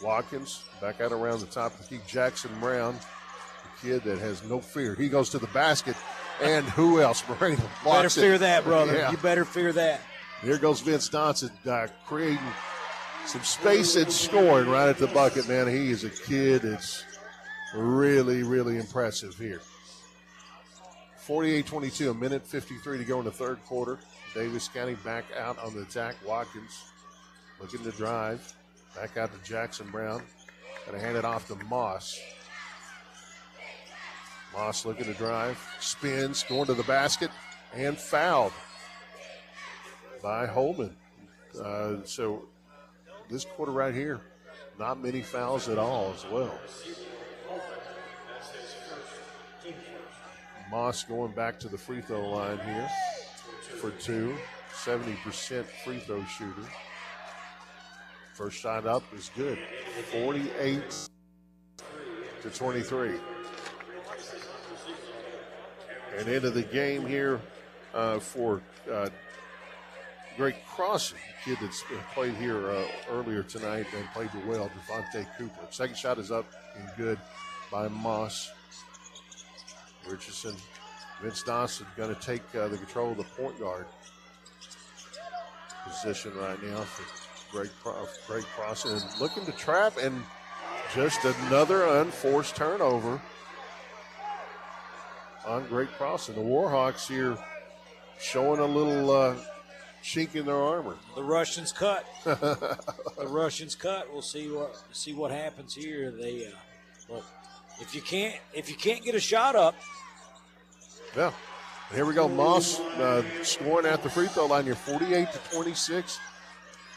Watkins back out around the top to keep Jackson Brown, the kid that has no fear. He goes to the basket, and who else? Moreno blocks better fear it. that, brother. Yeah. You better fear that. Here goes Vince Johnson creating some space and scoring right at the bucket, man. He is a kid that's really, really impressive here. 48-22, a minute 53 to go in the third quarter. Daviess County back out on the attack. Watkins looking to drive. Back out to Jackson Brown. Going to hand it off to Moss. Moss looking to drive. Spins, going to the basket, and fouled by Holman. So this quarter right here, not many fouls at all as well. Moss going back to the free throw line here for 2. 70% free throw shooter. First shot up is good. 48-23. And into the game here for Great Crossing, kid that's played here earlier tonight and played well, Devontae Cooper. Second shot is up and good by Moss. Richardson, Vince Dawson going to take the control of the point guard position right now for Great Crossing, and looking to trap, and just another unforced turnover on Great Crossing. The Warhawks here showing a little chink in their armor. The Russians cut. The Russians cut. We'll see what happens here. They look, if you can't get a shot up. Yeah. Here we go. Moss scoring at the free throw line here, 48-26.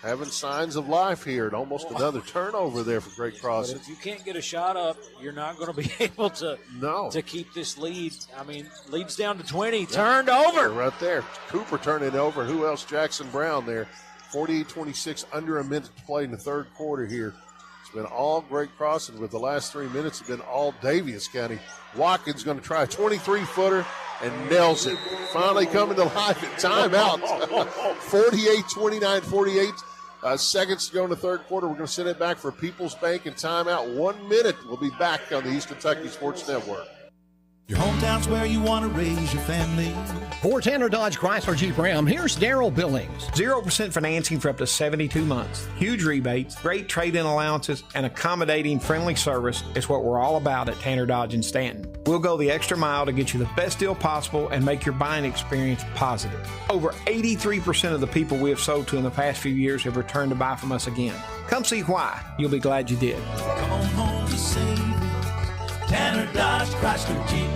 Having signs of life here, and almost another turnover there for Great Crossing. But if you can't get a shot up, you're not going to be able to keep this lead. I mean, leads down to 20, turned over. Right there. Cooper turned it over. Who else? Jackson Brown there. 48-26, under a minute to play in the third quarter here. It's been all Great Crossing, with the last 3 minutes have been all Daviess County. Watkins going to try a 23-footer and nails it. Finally coming to life at timeout. 48-29-48. Seconds to go in the third quarter. We're going to send it back for People's Bank and timeout. 1 minute. We'll be back on the East Kentucky Sports Network. Your hometown's where you want to raise your family. For Tanner Dodge Chrysler Jeep Ram, here's Daryl Billings. 0% financing for up to 72 months. Huge rebates, great trade-in allowances, and accommodating friendly service is what we're all about at Tanner Dodge in Stanton. We'll go the extra mile to get you the best deal possible and make your buying experience positive. Over 83% of the people we have sold to in the past few years have returned to buy from us again. Come see why. You'll be glad you did. Come on home to save it. Tanner Dodge Chrysler Jeep.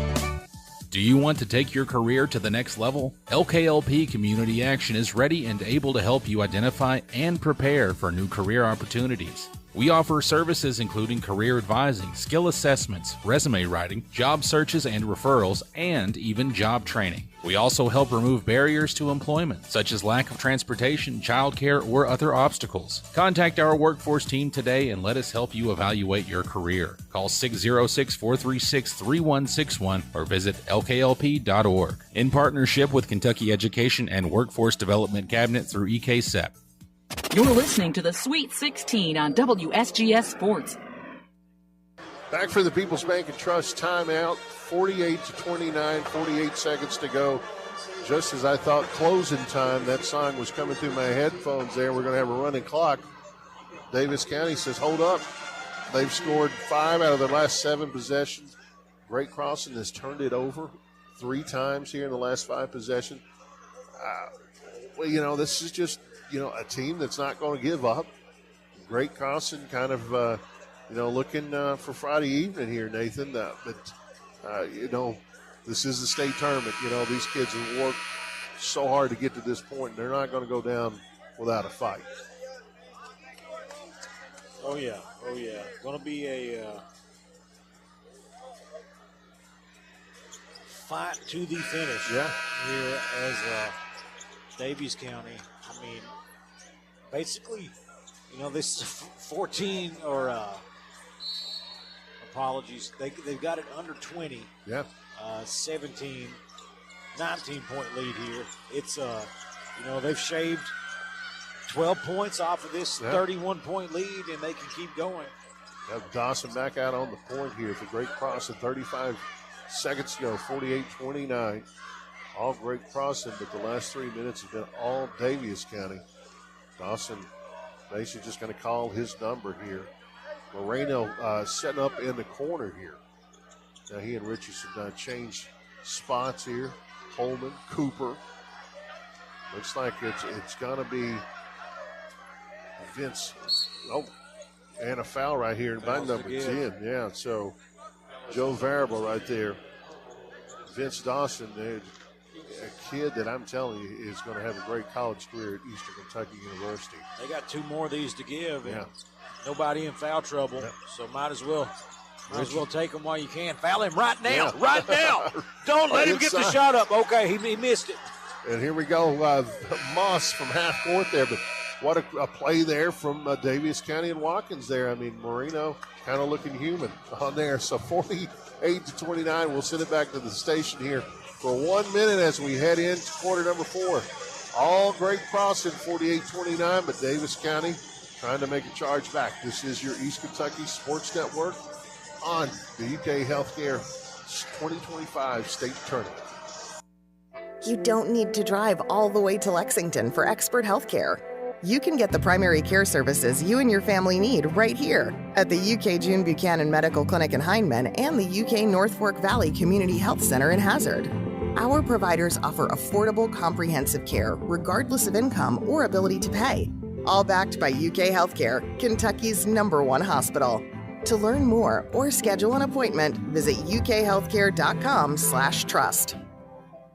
Do you want to take your career to the next level? LKLP Community Action is ready and able to help you identify and prepare for new career opportunities. We offer services including career advising, skill assessments, resume writing, job searches and referrals, and even job training. We also help remove barriers to employment, such as lack of transportation, childcare, or other obstacles. Contact our workforce team today and let us help you evaluate your career. Call 606-436-3161 or visit lklp.org. In partnership with Kentucky Education and Workforce Development Cabinet through EKSEP. You're listening to the Sweet 16 on WSGS Sports. Back for the People's Bank and Trust timeout, 48-29, 48 seconds to go. Just as I thought closing time, that song was coming through my headphones there. We're going to have a running clock. Daviess County says, hold up. They've scored 5 out of their last 7 possessions. Great Crossing has turned it over 3 times here in the last 5 possessions. Well, this is just, a team that's not going to give up. Great Crossing kind of, looking for Friday evening here, Nathan. This is the state tournament. These kids have worked so hard to get to this point, and they're not going to go down without a fight. Oh, yeah. Going to be a fight to the finish here as Daviess County. I mean, basically, this 14 or apologies. They've got it under 20. Yeah. 19 point lead here. It's they've shaved 12 points off of this 31 point lead, and they can keep going. Have Dawson back out on the point here for Great Crossing. 35 seconds to go. 48-29. All Great Crossing, but the last 3 minutes have been all Daviess County. Dawson basically just going to call his number here. Moreno setting up in the corner here. Now he and Richardson changed spots here. Holman, Cooper. Looks like it's going to be Vince. Oh, and a foul right here. And my number's in. Yeah, so Joe Variable right there. Vince Dawson, a kid that I'm telling you is going to have a great college career at Eastern Kentucky University. They got 2 more of these to give, and nobody in foul trouble, so might as well take them while you can. Foul him right now, right now. Don't let him get the shot up. Okay, he missed it. And here we go, Moss from half court there, but what a play there from Daviess County and Watkins there. I mean, Moreno kind of looking human on there. So 48-29, we'll send it back to the station here for 1 minute as we head into quarter number 4. All Great Crossing, 48-29, but Daviess County trying to make a charge back. This is your East Kentucky Sports Network on the UK Healthcare 2025 State Tournament. You don't need to drive all the way to Lexington for expert healthcare. You can get the primary care services you and your family need right here at the UK June Buchanan Medical Clinic in Hindman and the UK North Fork Valley Community Health Center in Hazard. Our providers offer affordable, comprehensive care regardless of income or ability to pay. All backed by UK Healthcare, Kentucky's #1 hospital. To learn more or schedule an appointment, visit ukhealthcare.com/trust.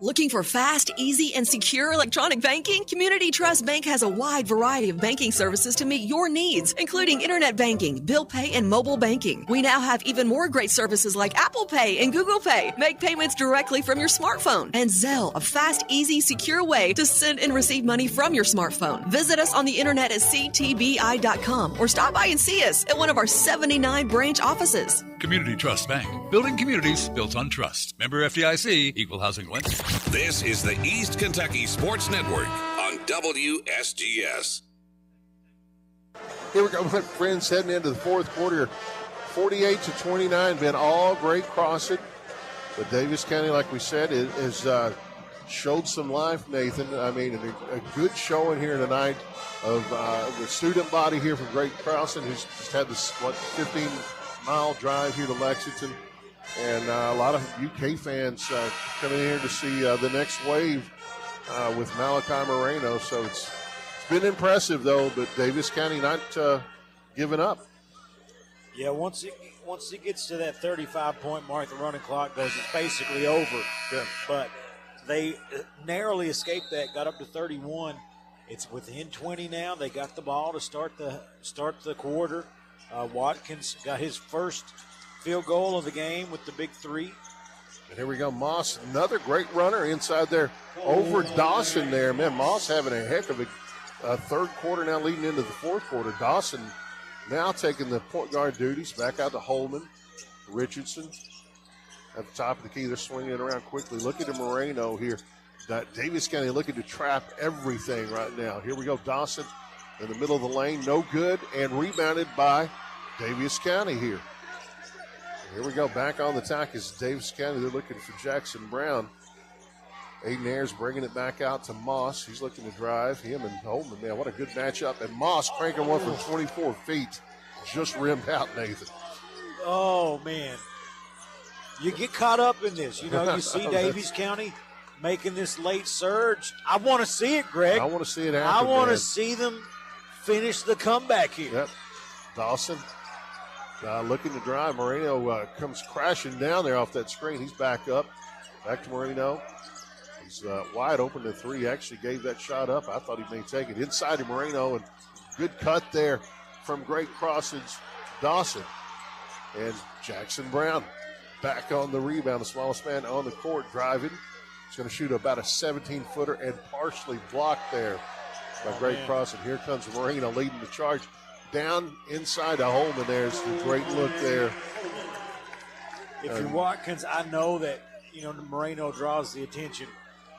Looking for fast, easy, and secure electronic banking? Community Trust Bank has a wide variety of banking services to meet your needs, including internet banking, bill pay, and mobile banking. We now have even more great services like Apple Pay and Google Pay. Make payments directly from your smartphone. And Zelle, a fast, easy, secure way to send and receive money from your smartphone. Visit us on the internet at ctbi.com or stop by and see us at one of our 79 branch offices. Community Trust Bank. Building communities built on trust. Member FDIC, Equal Housing Lender. This is the East Kentucky Sports Network on WSGS. Here we go, my friends, heading into the fourth quarter. 48-29, been all Great Crossing. But Daviess County, like we said, has showed some life, Nathan. I mean, a good showing here tonight of the student body here from Great Crossing, who's just had this, 15-mile drive here to Lexington. And a lot of UK fans coming in here to see the next wave with Malachi Moreno. So it's been impressive, though, but Daviess County not giving up. Yeah, once it gets to that 35-point mark, the running clock goes, it's basically over. Yeah. But they narrowly escaped that, got up to 31. It's within 20 now. They got the ball to start the quarter. Watkins got his first field goal of the game with the big three. And here we go, Moss, another great runner inside there over Dawson there. Man, Moss having a heck of a third quarter now, leading into the fourth quarter. Dawson now taking the point guard duties, back out to Holman. Richardson at the top of the key. They're swinging it around quickly. Look at Moreno here. Daviess County looking to trap everything right now. Here we go, Dawson in the middle of the lane, no good, and rebounded by Daviess County here. Here we go, back on the attack is Daviess County. They're looking for Jackson Brown. Aiden Ayers bringing it back out to Moss. He's looking to drive. Him and Holman, man, what a good matchup. And Moss cranking one from 24 feet. Just rimmed out, Nathan. Oh, man. You get caught up in this. You know, you see Daviess County making this late surge. I want to see it, Greg. I want to see it happen. I want to see them finish the comeback here. Yep. Dawson looking to drive. Moreno comes crashing down there off that screen. He's back up. Back to Moreno. He's wide open to three. Actually gave that shot up. I thought he may take it. Inside to Moreno, and good cut there from Great Crossage Dawson. And Jackson Brown back on the rebound. The smallest man on the court driving. He's going to shoot about a 17-footer and partially blocked there by Great Crossage. Here comes Moreno leading the charge. Down inside to Holman. There's a great look there. If you're Watkins, I know that, you know, Moreno draws the attention,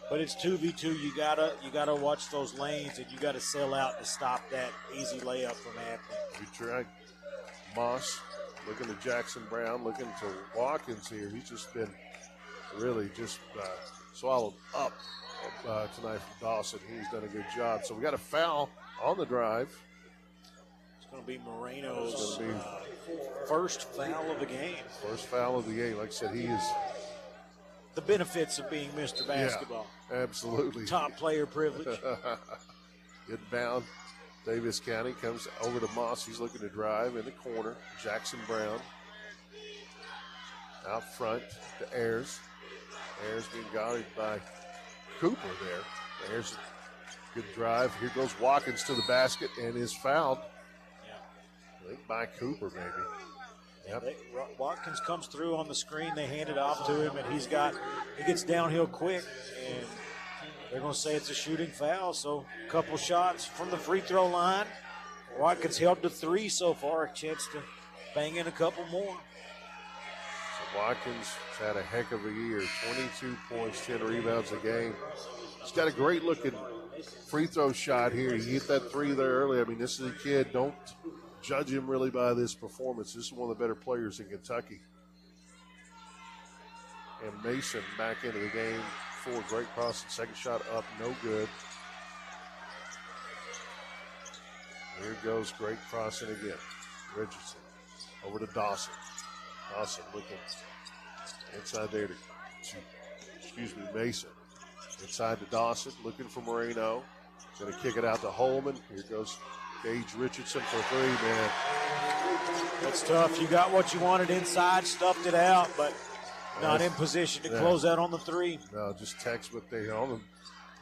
but it's 2v2. You gotta watch those lanes, and you gotta sell out to stop that easy layup from happening. We tried. Moss looking to Jackson Brown, looking to Watkins here. He's just been really just swallowed up tonight from Dawson. He's done a good job. So we got a foul on the drive. It's going to be Moreno's first foul of the game. First foul of the game. Like I said, he is the benefits of being Mr. Basketball. Yeah, absolutely. Top player privilege. Inbound. Daviess County comes over to Moss. He's looking to drive in the corner. Jackson Brown out front to Ayers. Ayers being guarded by Cooper there. Ayers, good drive. Here goes Watkins to the basket and is fouled. I think by Cooper, maybe. Yep. Watkins comes through on the screen. They hand it off to him, and he gets downhill quick, and they're going to say it's a shooting foul. So a couple shots from the free throw line. Watkins held to three so far. A chance to bang in a couple more. So Watkins has had a heck of a year. 22 points, 10 rebounds a game. He's got a great looking free throw shot here. He hit that three there early. I mean, this is a kid. Don't judge him really by this performance. This is one of the better players in Kentucky. And Mason back into the game for Great Crossing. Second shot up, no good. Here goes Great Crossing again. Richardson over to Dawson. Dawson looking inside there to Mason. Inside to Dawson, looking for Moreno. Going to kick it out to Holman. Here goes Gage Richardson for three, man. That's tough. You got what you wanted inside, stuffed it out, but not in position to close out on the three. No, just textbook there. On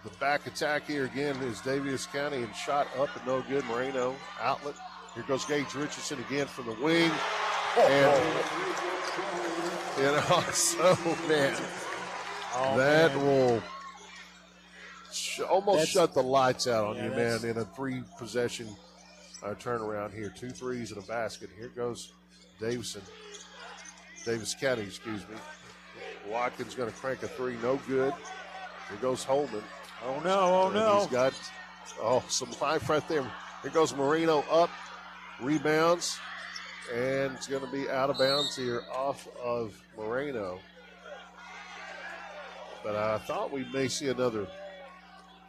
the back attack here again is Daviess County, and shot up and no good. Moreno outlet. Here goes Gage Richardson again from the wing. And, you know, so, man, that will almost shut the lights out on you, man, in a three-possession turnaround here. 2 threes and a basket. Here goes Daviess County, Watkins going to crank a three, no good. Here goes Holman. Oh, no. He's got, some life right there. Here goes Moreno up, rebounds, and it's going to be out of bounds here off of Moreno. But I thought we may see another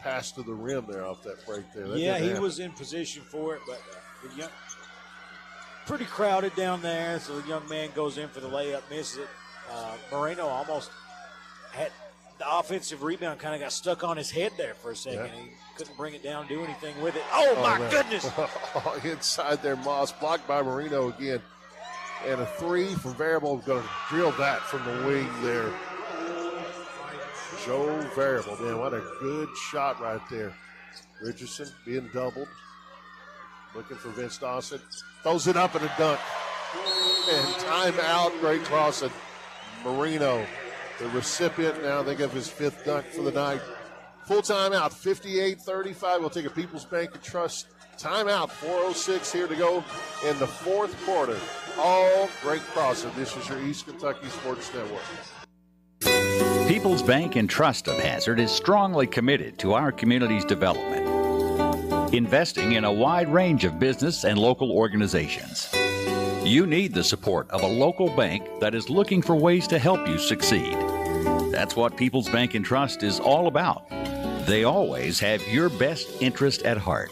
pass to the rim there off that break there. He was in position for it, but pretty crowded down there, so the young man goes in for the layup, misses it. Moreno almost had the offensive rebound, kind of got stuck on his head there for a second. Yeah. He couldn't bring it down, do anything with it. Oh my goodness. Inside there, Moss blocked by Moreno again. And a three from Variable, going to drill that from the wing there. Joe Variable, man, what a good shot right there. Richardson being doubled. Looking for Vince Dawson. Throws it up and a dunk. And timeout, Great Crossing. Marino, the recipient, now think of his 5th dunk for the night. Full timeout, 58-35. We'll take a People's Bank and Trust timeout. 4:06 here to go in the 4th quarter. All Great Crossing. This is your East Kentucky Sports Network. People's Bank and Trust of Hazard is strongly committed to our community's development, investing in a wide range of business and local organizations. You need the support of a local bank that is looking for ways to help you succeed. That's what People's Bank and Trust is all about. They always have your best interest at heart.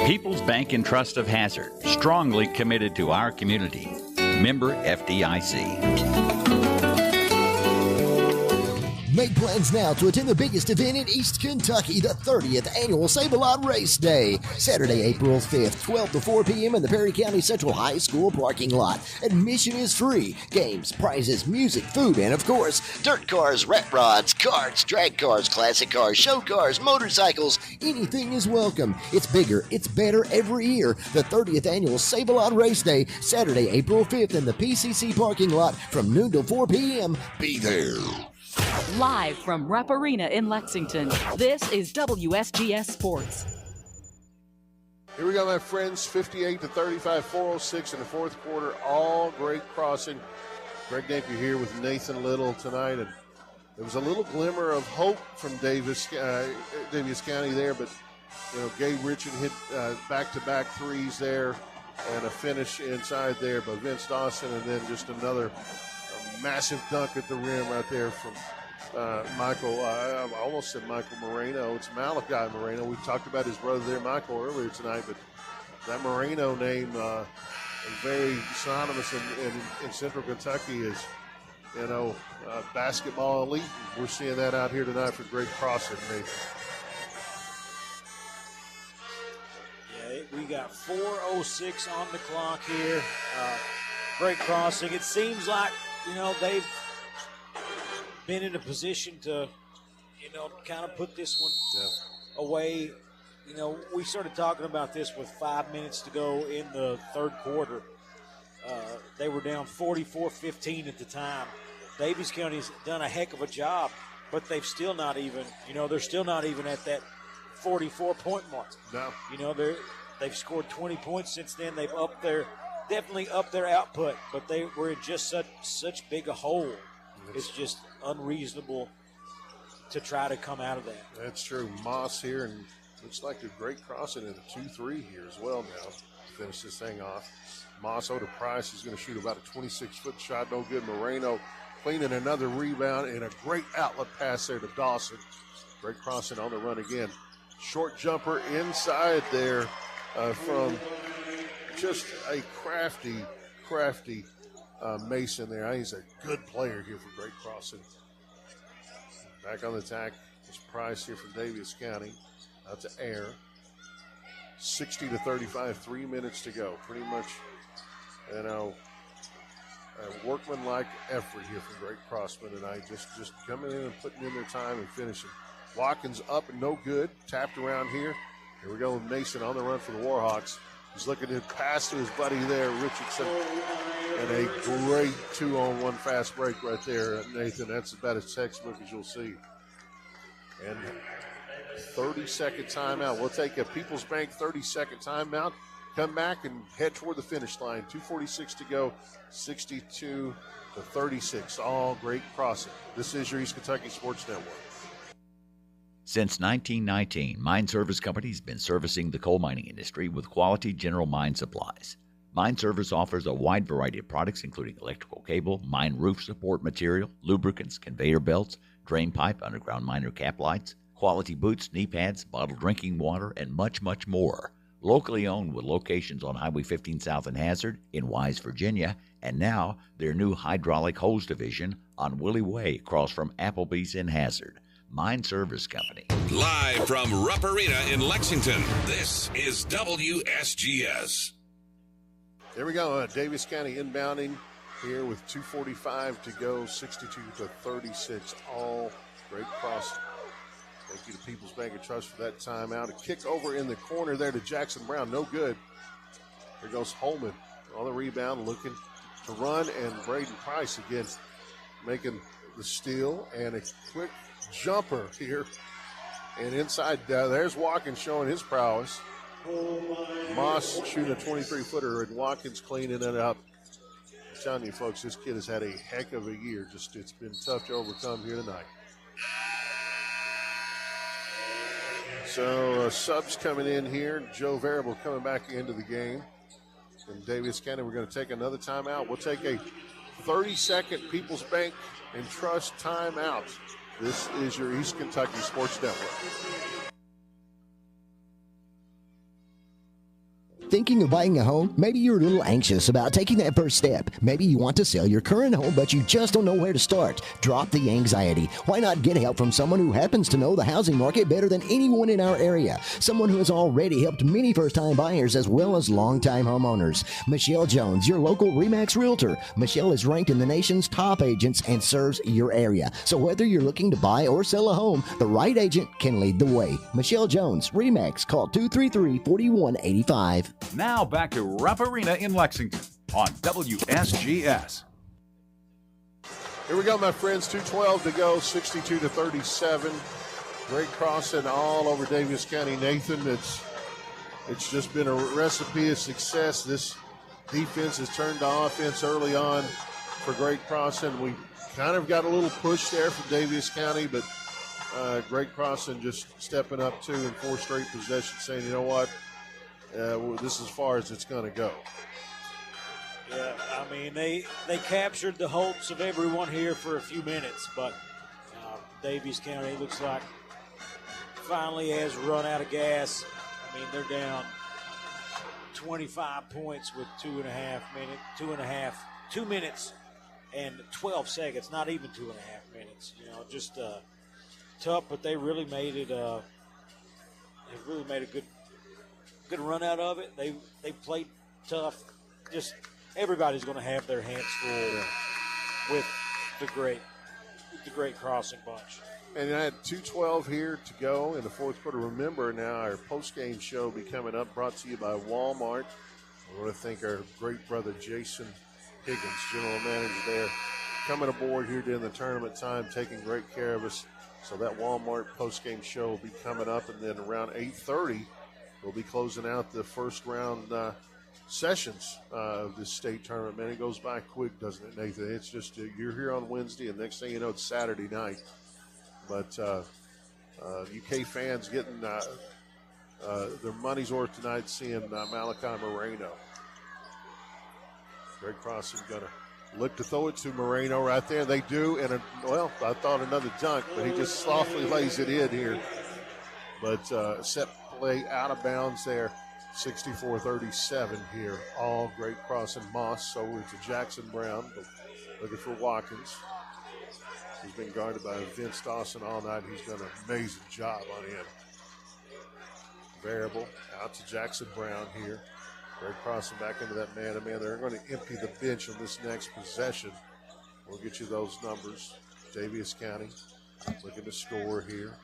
People's Bank and Trust of Hazard, strongly committed to our community. Member FDIC. Make plans now to attend the biggest event in East Kentucky, the 30th Annual Save-A-Lot Race Day. Saturday, April 5th, 12 to 4 p.m. in the Perry County Central High School parking lot. Admission is free. Games, prizes, music, food, and of course, dirt cars, rat rods, karts, drag cars, classic cars, show cars, motorcycles. Anything is welcome. It's bigger, it's better every year. The 30th Annual Save-A-Lot Race Day, Saturday, April 5th in the PCC parking lot from noon to 4 p.m. Be there. Live from Rupp Arena in Lexington, this is WSGS Sports. Here we go, my friends. 58-35, 4:06 in the 4th quarter. All Great Crossing. Greg Napier here with Nathan Little tonight, and there was a little glimmer of hope from Daviess County there, but Gabe Richard hit back-to-back threes there, and a finish inside there by Vince Dawson, and then just another massive dunk at the rim right there from Michael. I almost said Michael Moreno. It's Malachi Moreno. We talked about his brother there, Michael, earlier tonight, but that Moreno name is very synonymous in Central Kentucky as, basketball elite. We're seeing that out here tonight for Great Crossing, Nathan. Yeah, we got 4:06 on the clock here. Great Crossing. It seems like, they've been in a position to, kind of put this one away. We started talking about this with 5 minutes to go in the 3rd quarter. They were down 44-15 at the time. Daviess County's done a heck of a job, but they've still not even, they're still not even at that 44-point mark. No. They've scored 20 points since then. They've definitely upped their output, but they were in just such big a hole. It's just unreasonable to try to come out of that. That's true. Moss here, and looks like a Great Crossing in a 2-3 here as well now. Finish this thing off. Moss over to Price is going to shoot about a 26-foot shot. No good. Moreno cleaning another rebound and a great outlet pass there to Dawson. Great Crossing on the run again. Short jumper inside there from just a crafty Mason there. He's a good player here for Great Crossing. Back on the attack is Price here from Daviess County. Out to Air. 60-35, 3 minutes to go. Pretty much, a workmanlike effort here from Great Crossman tonight. Just coming in and putting in their time and finishing. Watkins up and no good. Tapped around here. Here we go with Mason on the run for the Warhawks. He's looking to pass to his buddy there, Richardson. And a great 2-on-1 fast break right there, Nathan. That's about as textbook as you'll see. And 30-second timeout. We'll take a People's Bank 30-second timeout. Come back and head toward the finish line. 2:46 to go, 62-36. All Great Crossing. This is your East Kentucky Sports Network. Since 1919, Mine Service Company has been servicing the coal mining industry with quality general mine supplies. Mine Service offers a wide variety of products, including electrical cable, mine roof support material, lubricants, conveyor belts, drain pipe, underground miner cap lights, quality boots, knee pads, bottled drinking water, and much, much more. Locally owned with locations on Highway 15 South in Hazard, in Wise, Virginia, and now their new hydraulic hose division on Willie Way across from Applebee's in Hazard. Mine Service Company. Live from Rupp Arena in Lexington, this is WSGS. There we go. Daviess County inbounding here with 2:45 to go, 62-36. All Great Crossing. Thank you to People's Bank and Trust for that timeout. A kick over in the corner there to Jackson Brown. No good. There goes Holman on the rebound, looking to run, and Braden Price again making the steal and a quick jumper here. And inside, there's Watkins showing his prowess. Moss shooting a 23-footer, and Watkins cleaning it up. I'm telling you, folks, this kid has had a heck of a year. Just it's been tough to overcome here tonight. So subs coming in here. Joe Variable coming back into the game. And Daviess County, we're going to take another timeout. We'll take a 30-second People's Bank and Trust timeout. This is your East Kentucky Sports Network. Thinking of buying a home? Maybe you're a little anxious about taking that first step. Maybe you want to sell your current home, but you just don't know where to start. Drop the anxiety. Why not get help from someone who happens to know the housing market better than anyone in our area? Someone who has already helped many first-time buyers as well as long-time homeowners. Michelle Jones, your local RE/MAX Realtor. Michelle is ranked in the nation's top agents and serves your area. So whether you're looking to buy or sell a home, the right agent can lead the way. Michelle Jones, RE/MAX. Call 233-4185. Now back to Rupp Arena in Lexington on WSGS. Here we go, my friends. 2:12 to go, 62-37. Great crossing all over Daviess County. Nathan, it's just been a recipe of success. This defense has turned to offense early on for Great Crossing. We kind of got a little push there from Daviess County, but Great Crossing just stepping up 2 and 4 straight possessions, saying, you know what, this is as far as it's going to go. Yeah, I mean, they captured the hopes of everyone here for a few minutes, but Daviess County looks like finally has run out of gas. I mean, they're down 25 points with 2 minutes and 12 seconds, not even 2.5 minutes. You know, just tough, but they really made it. They really made a good run out of it. They played tough. Just everybody's going to have their hands full with the Great Crossing bunch. And I had 2:12 here to go in the fourth quarter. Remember now, our post-game show will be coming up, brought to you by Walmart. I want to thank our great brother Jason Higgins, general manager there, coming aboard here during the tournament time, taking great care of us. So that Walmart post-game show will be coming up, and then around 8:30, we'll be closing out the first round sessions of this state tournament. Man, it goes by quick, doesn't it, Nathan? It's just you're here on Wednesday, and next thing you know, it's Saturday night. But UK fans getting their money's worth tonight seeing Malachi Moreno. Greg Crossing going to look to throw it to Moreno right there. They do, and I thought another dunk, but he just softly lays it in here. But set play out of bounds there, 64-37 here. All Great Crossing. Moss over to Jackson Brown, looking for Watkins. He's been guarded by Vince Dawson all night. He's done an amazing job on him. Variable out to Jackson Brown here. Great Crossing back into that man-to-man. They're going to empty the bench on this next possession. We'll get you those numbers. Daviess County looking to score here.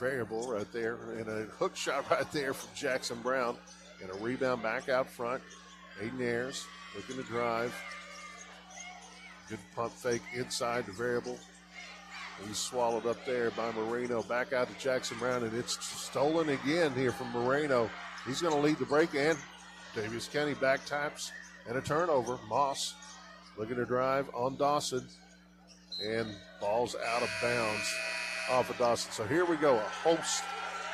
Variable right there. And a hook shot right there from Jackson Brown. And a rebound back out front. Aiden Ayers looking to drive. Good pump fake inside the Variable. He's swallowed up there by Moreno. Back out to Jackson Brown, and it's stolen again here from Moreno. He's going to lead the break, and Daviess County back taps and a turnover. Moss looking to drive on Dawson, and ball's out of bounds off of Dawson. So here we go, a host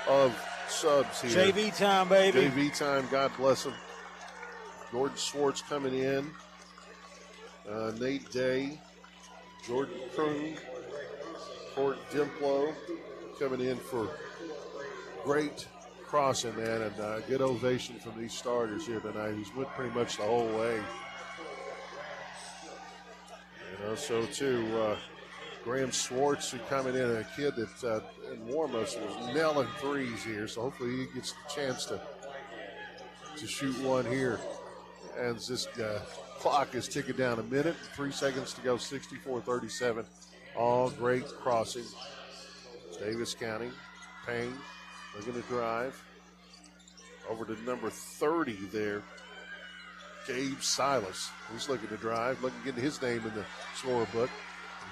of subs here. JV time, baby. JV time, God bless him. Gordon Swartz coming in. Nate Day, Jordan Kroon, Court Dimplo coming in for Great Crossing, man, and a good ovation from these starters here tonight. He's went pretty much the whole way. So too, Graham Swartz, who coming in, a kid that in warm-ups was nailing threes here, so hopefully he gets the chance to shoot one here as this clock is ticking down. 1 minute, 3 seconds to go, 64-37. All Great Crossing. Daviess County. Payne looking to drive. Over to number 30 there, Gabe Silas. He's looking to drive, looking to get his name in the scorebook.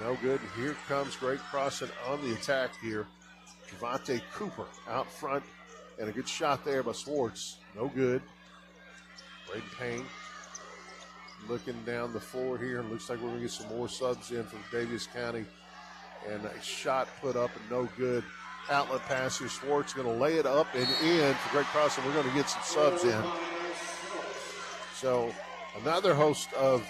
No good. Here comes Great Crossing on the attack here. Javante Cooper out front, and a good shot there by Swartz. No good. Braden Payne looking down the floor here. Looks like we're going to get some more subs in from Daviess County. And a shot put up and no good. Outlet pass here. Swartz going to lay it up and in for Great Crossing. We're going to get some subs in. So another host of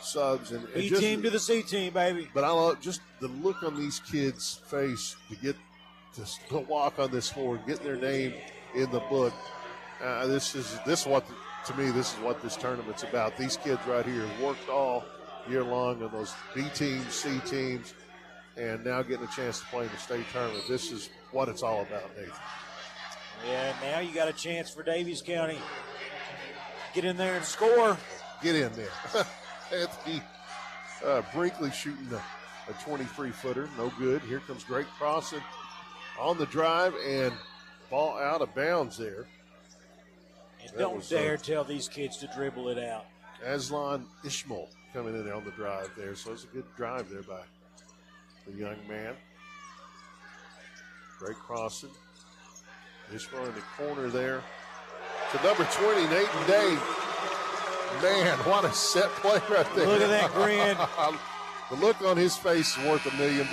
subs. And B team to the C team, baby. But I love just the look on these kids' face to get to walk on this floor, get their name in the book. This is what this tournament's about. These kids right here have worked all year long on those B teams, C teams, and now getting a chance to play in the state tournament. This is what it's all about, Nathan. Yeah, now you got a chance for Daviess County. Get in there and score. Get in there. Anthony Brinkley shooting a 23-footer. No good. Here comes Great Crossing on the drive and ball out of bounds there. And don't dare tell these kids to dribble it out. Aslan Ishmael coming in there on the drive there. So it's a good drive there by the young man. Great Crossing. Ishmael in the corner there. To number 20, Nathan Day. Man, what a set play right there. Look at that grin. The look on his face is worth $1 million.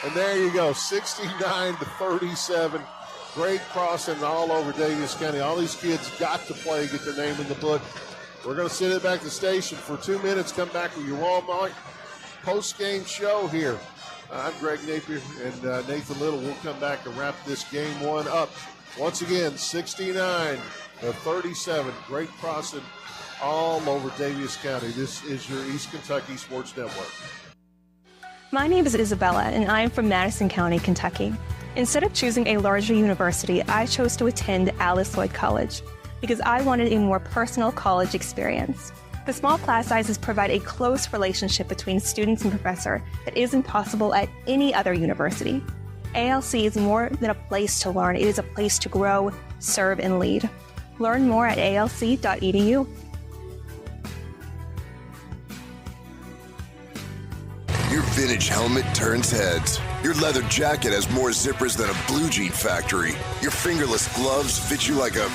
And there you go, 69-37. Great Crossing all over Daviess County. All these kids got to play, get their name in the book. We're going to send it back to the station for 2 minutes. Come back with your Walmart post-game show here. I'm Greg Napier and Nathan Little. We'll come back and wrap this game one up. Once again, 69-37. Great Crossing all over Daviess County. This is your East Kentucky Sports Network. My name is Isabella, and I am from Madison County, Kentucky. Instead of choosing a larger university, I chose to attend Alice Lloyd College because I wanted a more personal college experience. The small class sizes provide a close relationship between students and professor that isn't possible at any other university. ALC is more than a place to learn. It is a place to grow, serve, and lead. Learn more at alc.edu. Your vintage helmet turns heads. Your leather jacket has more zippers than a blue jean factory. Your fingerless gloves fit you like a,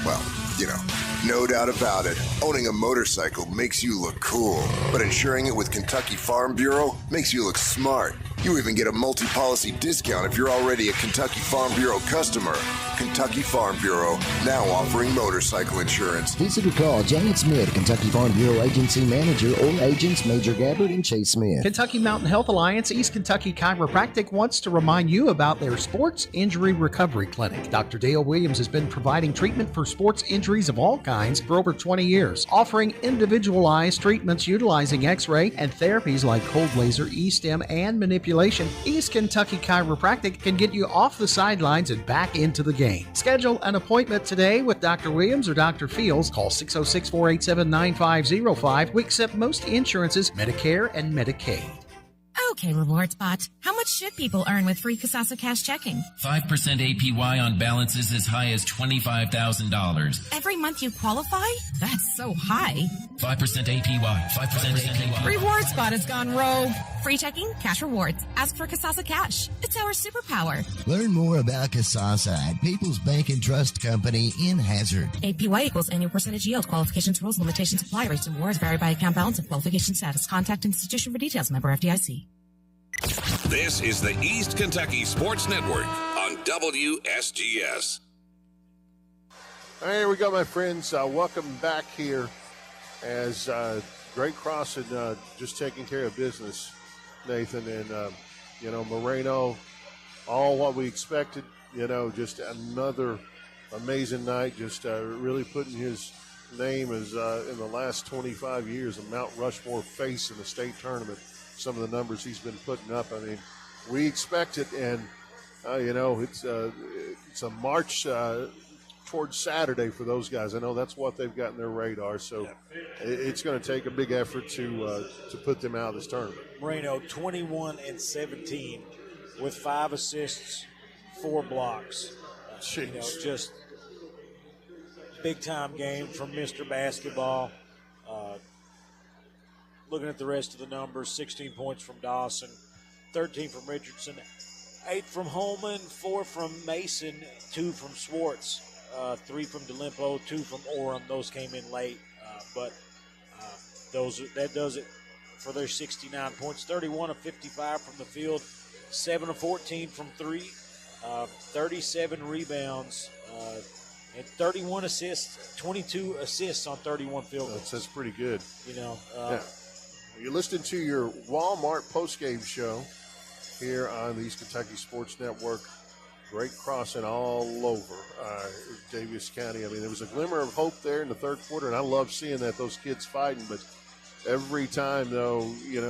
well, you know. No doubt about it, owning a motorcycle makes you look cool, but insuring it with Kentucky Farm Bureau makes you look smart. You even get a multi-policy discount if you're already a Kentucky Farm Bureau customer. Kentucky Farm Bureau, now offering motorcycle insurance. Visit or call Janet Smith, Kentucky Farm Bureau Agency Manager, or agents Major Gabbard and Chase Smith. Kentucky Mountain Health Alliance East Kentucky Chiropractic wants to remind you about their Sports Injury Recovery Clinic. Dr. Dale Williams has been providing treatment for sports injuries of all kinds for over 20 years, offering individualized treatments utilizing X-ray and therapies like cold laser, E-stim, and manipulation. East Kentucky Chiropractic can get you off the sidelines and back into the game. Schedule an appointment today with Dr. Williams or Dr. Fields. Call 606-487-9505. We accept most insurances, Medicare and Medicaid. Okay, Rewards Bot. How much should people earn with free Kasasa Cash checking? 5% APY on balances as high as $25,000. Every month you qualify? That's so high. 5% APY. 5% APY. Rewards Bot has gone rogue. Free checking, cash rewards. Ask for Kasasa Cash. It's our superpower. Learn more about Kasasa at People's Bank and Trust Company in Hazard. APY equals annual percentage yield. Qualifications, rules, limitations apply. Rates and rewards vary by account balance and qualification status. Contact institution for details. Member FDIC. This is the East Kentucky Sports Network on WSGS. All right, here we go, my friends. Welcome back here as Great Crossing just taking care of business, Nathan. And, Moreno, all what we expected, just another amazing night, just really putting his name as in the last 25 years a Mount Rushmore face in the state tournament. Some of the numbers he's been putting up. I mean, we expect it, and it's a march towards Saturday for those guys. I know that's what they've got in their radar. So it's going to take a big effort to put them out of this tournament. Moreno 21-17 with 5 assists, 4 blocks. Just big-time game from Mr. Basketball. Looking at the rest of the numbers, 16 points from Dawson, 13 from Richardson, 8 from Holman, 4 from Mason, 2 from Swartz, 3 from DeLimpo, 2 from Orem. Those came in late, but that does it for their 69 points. 31 of 55 from the field, 7 of 14 from 3, 37 rebounds, and 31 assists, 22 assists on 31 field goals. That's pretty good. Yeah. You're listening to your Walmart postgame show here on the East Kentucky Sports Network. Great crossing all over Daviess County. I mean, there was a glimmer of hope there in the third quarter, and I love seeing that, those kids fighting. But every time, though, you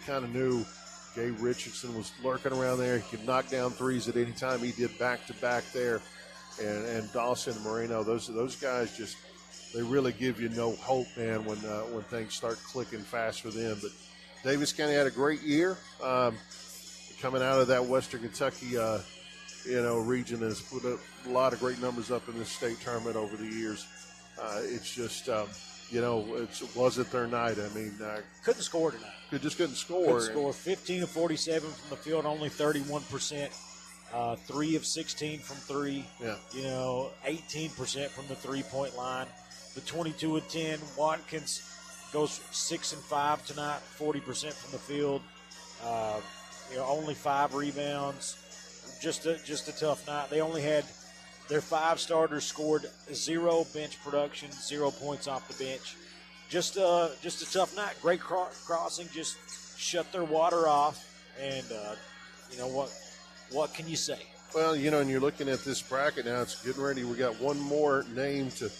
kind of knew Gabe Richardson was lurking around there. He could knock down threes at any time. He did back-to-back there. And Dawson and Moreno, those guys just – they really give you no hope, man, when things start clicking fast for them. But Daviess County had a great year coming out of that Western Kentucky, region, and has put a lot of great numbers up in this state tournament over the years. It's just, it wasn't their night. I mean, couldn't score tonight. Couldn't score. Couldn't score. 15 of 47 from the field, only 31%. 3 of 16 from 3. Yeah. 18% from the three-point line. The 22 of 10. Watkins goes 6 and 5 tonight, 40% from the field. Only 5 rebounds. Just a tough night. They only had their 5 starters scored 0 bench production, 0 points off the bench. Just a tough night. Great crossing, just shut their water off. And what can you say? Well, and you're looking at this bracket now. It's getting ready. We got one more name to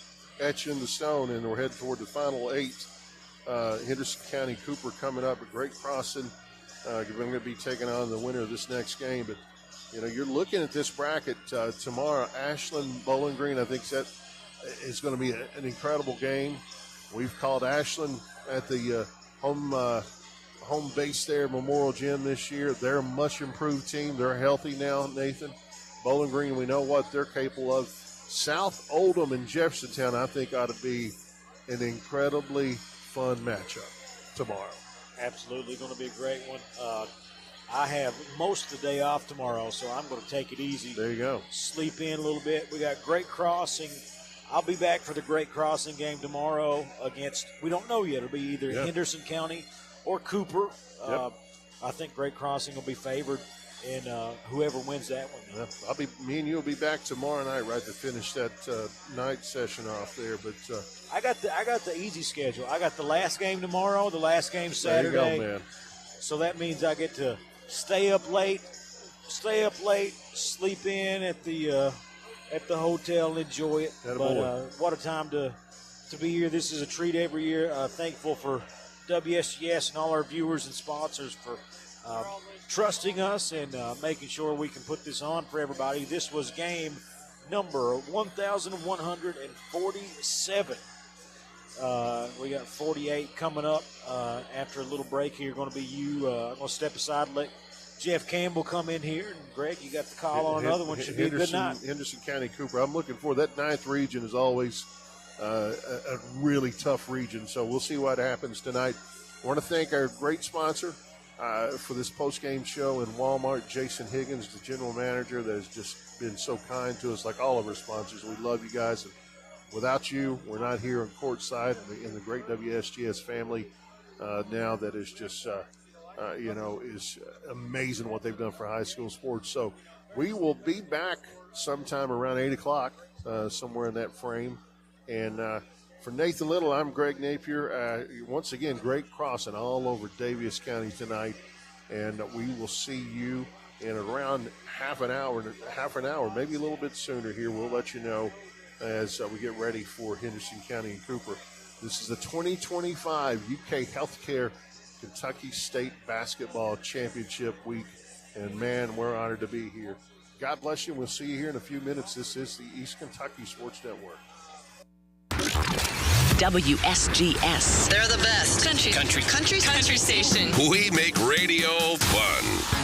etch in the stone, and we're heading toward the final 8. Henderson County Cooper coming up. A great crossing. We're going to be taking on the winner of this next game. But, you're looking at this bracket tomorrow. Ashland Bowling Green, I think that is going to be an incredible game. We've called Ashland at the home base there, Memorial Gym this year. They're a much improved team. They're healthy now, Nathan. Bowling Green, we know what they're capable of. South Oldham and Jeffersontown, I think, ought to be an incredibly fun matchup tomorrow. Absolutely going to be a great one. I have most of the day off tomorrow, so I'm going to take it easy. There you go. Sleep in a little bit. We got Great Crossing. I'll be back for the Great Crossing game tomorrow against, we don't know yet. It'll be either Henderson County or Cooper. I think Great Crossing will be favored in whoever wins that one. Me and you will be back tomorrow night, right, to finish that night session off there. But I got the easy schedule. I got the last game tomorrow, the last game Saturday. There you go, man. So that means I get to stay up late, sleep in at the hotel, enjoy it. But what a time to be here. This is a treat every year. Thankful for WSGS and all our viewers and sponsors for trusting us and making sure we can put this on for everybody. This was game number 1,147. We got 48 coming up after a little break here. Going to be you. I'm going to step aside and let Jeff Campbell come in here. And Greg, you got the call on another one. Should be a good night. Henderson County Cooper. I'm looking for that 9th region is always a really tough region. So we'll see what happens tonight. I want to thank our great sponsor for this post-game show in Walmart, Jason Higgins, the general manager, that has just been so kind to us, like all of our sponsors. We love you guys. And without you, we're not here on courtside in the great WSGS family now that is just, is amazing what they've done for high school sports. So we will be back sometime around 8 o'clock, somewhere in that frame. And for Nathan Little, I'm Greg Napier. Once again, great crossing all over Daviess County tonight. And we will see you in around half an hour, maybe a little bit sooner here. We'll let you know as we get ready for Henderson County and Cooper. This is the 2025 UK Healthcare Kentucky State Basketball Championship Week. And, man, we're honored to be here. God bless you. We'll see you here in a few minutes. This is the East Kentucky Sports Network. WSGS. They're the best. Country station. We make radio fun.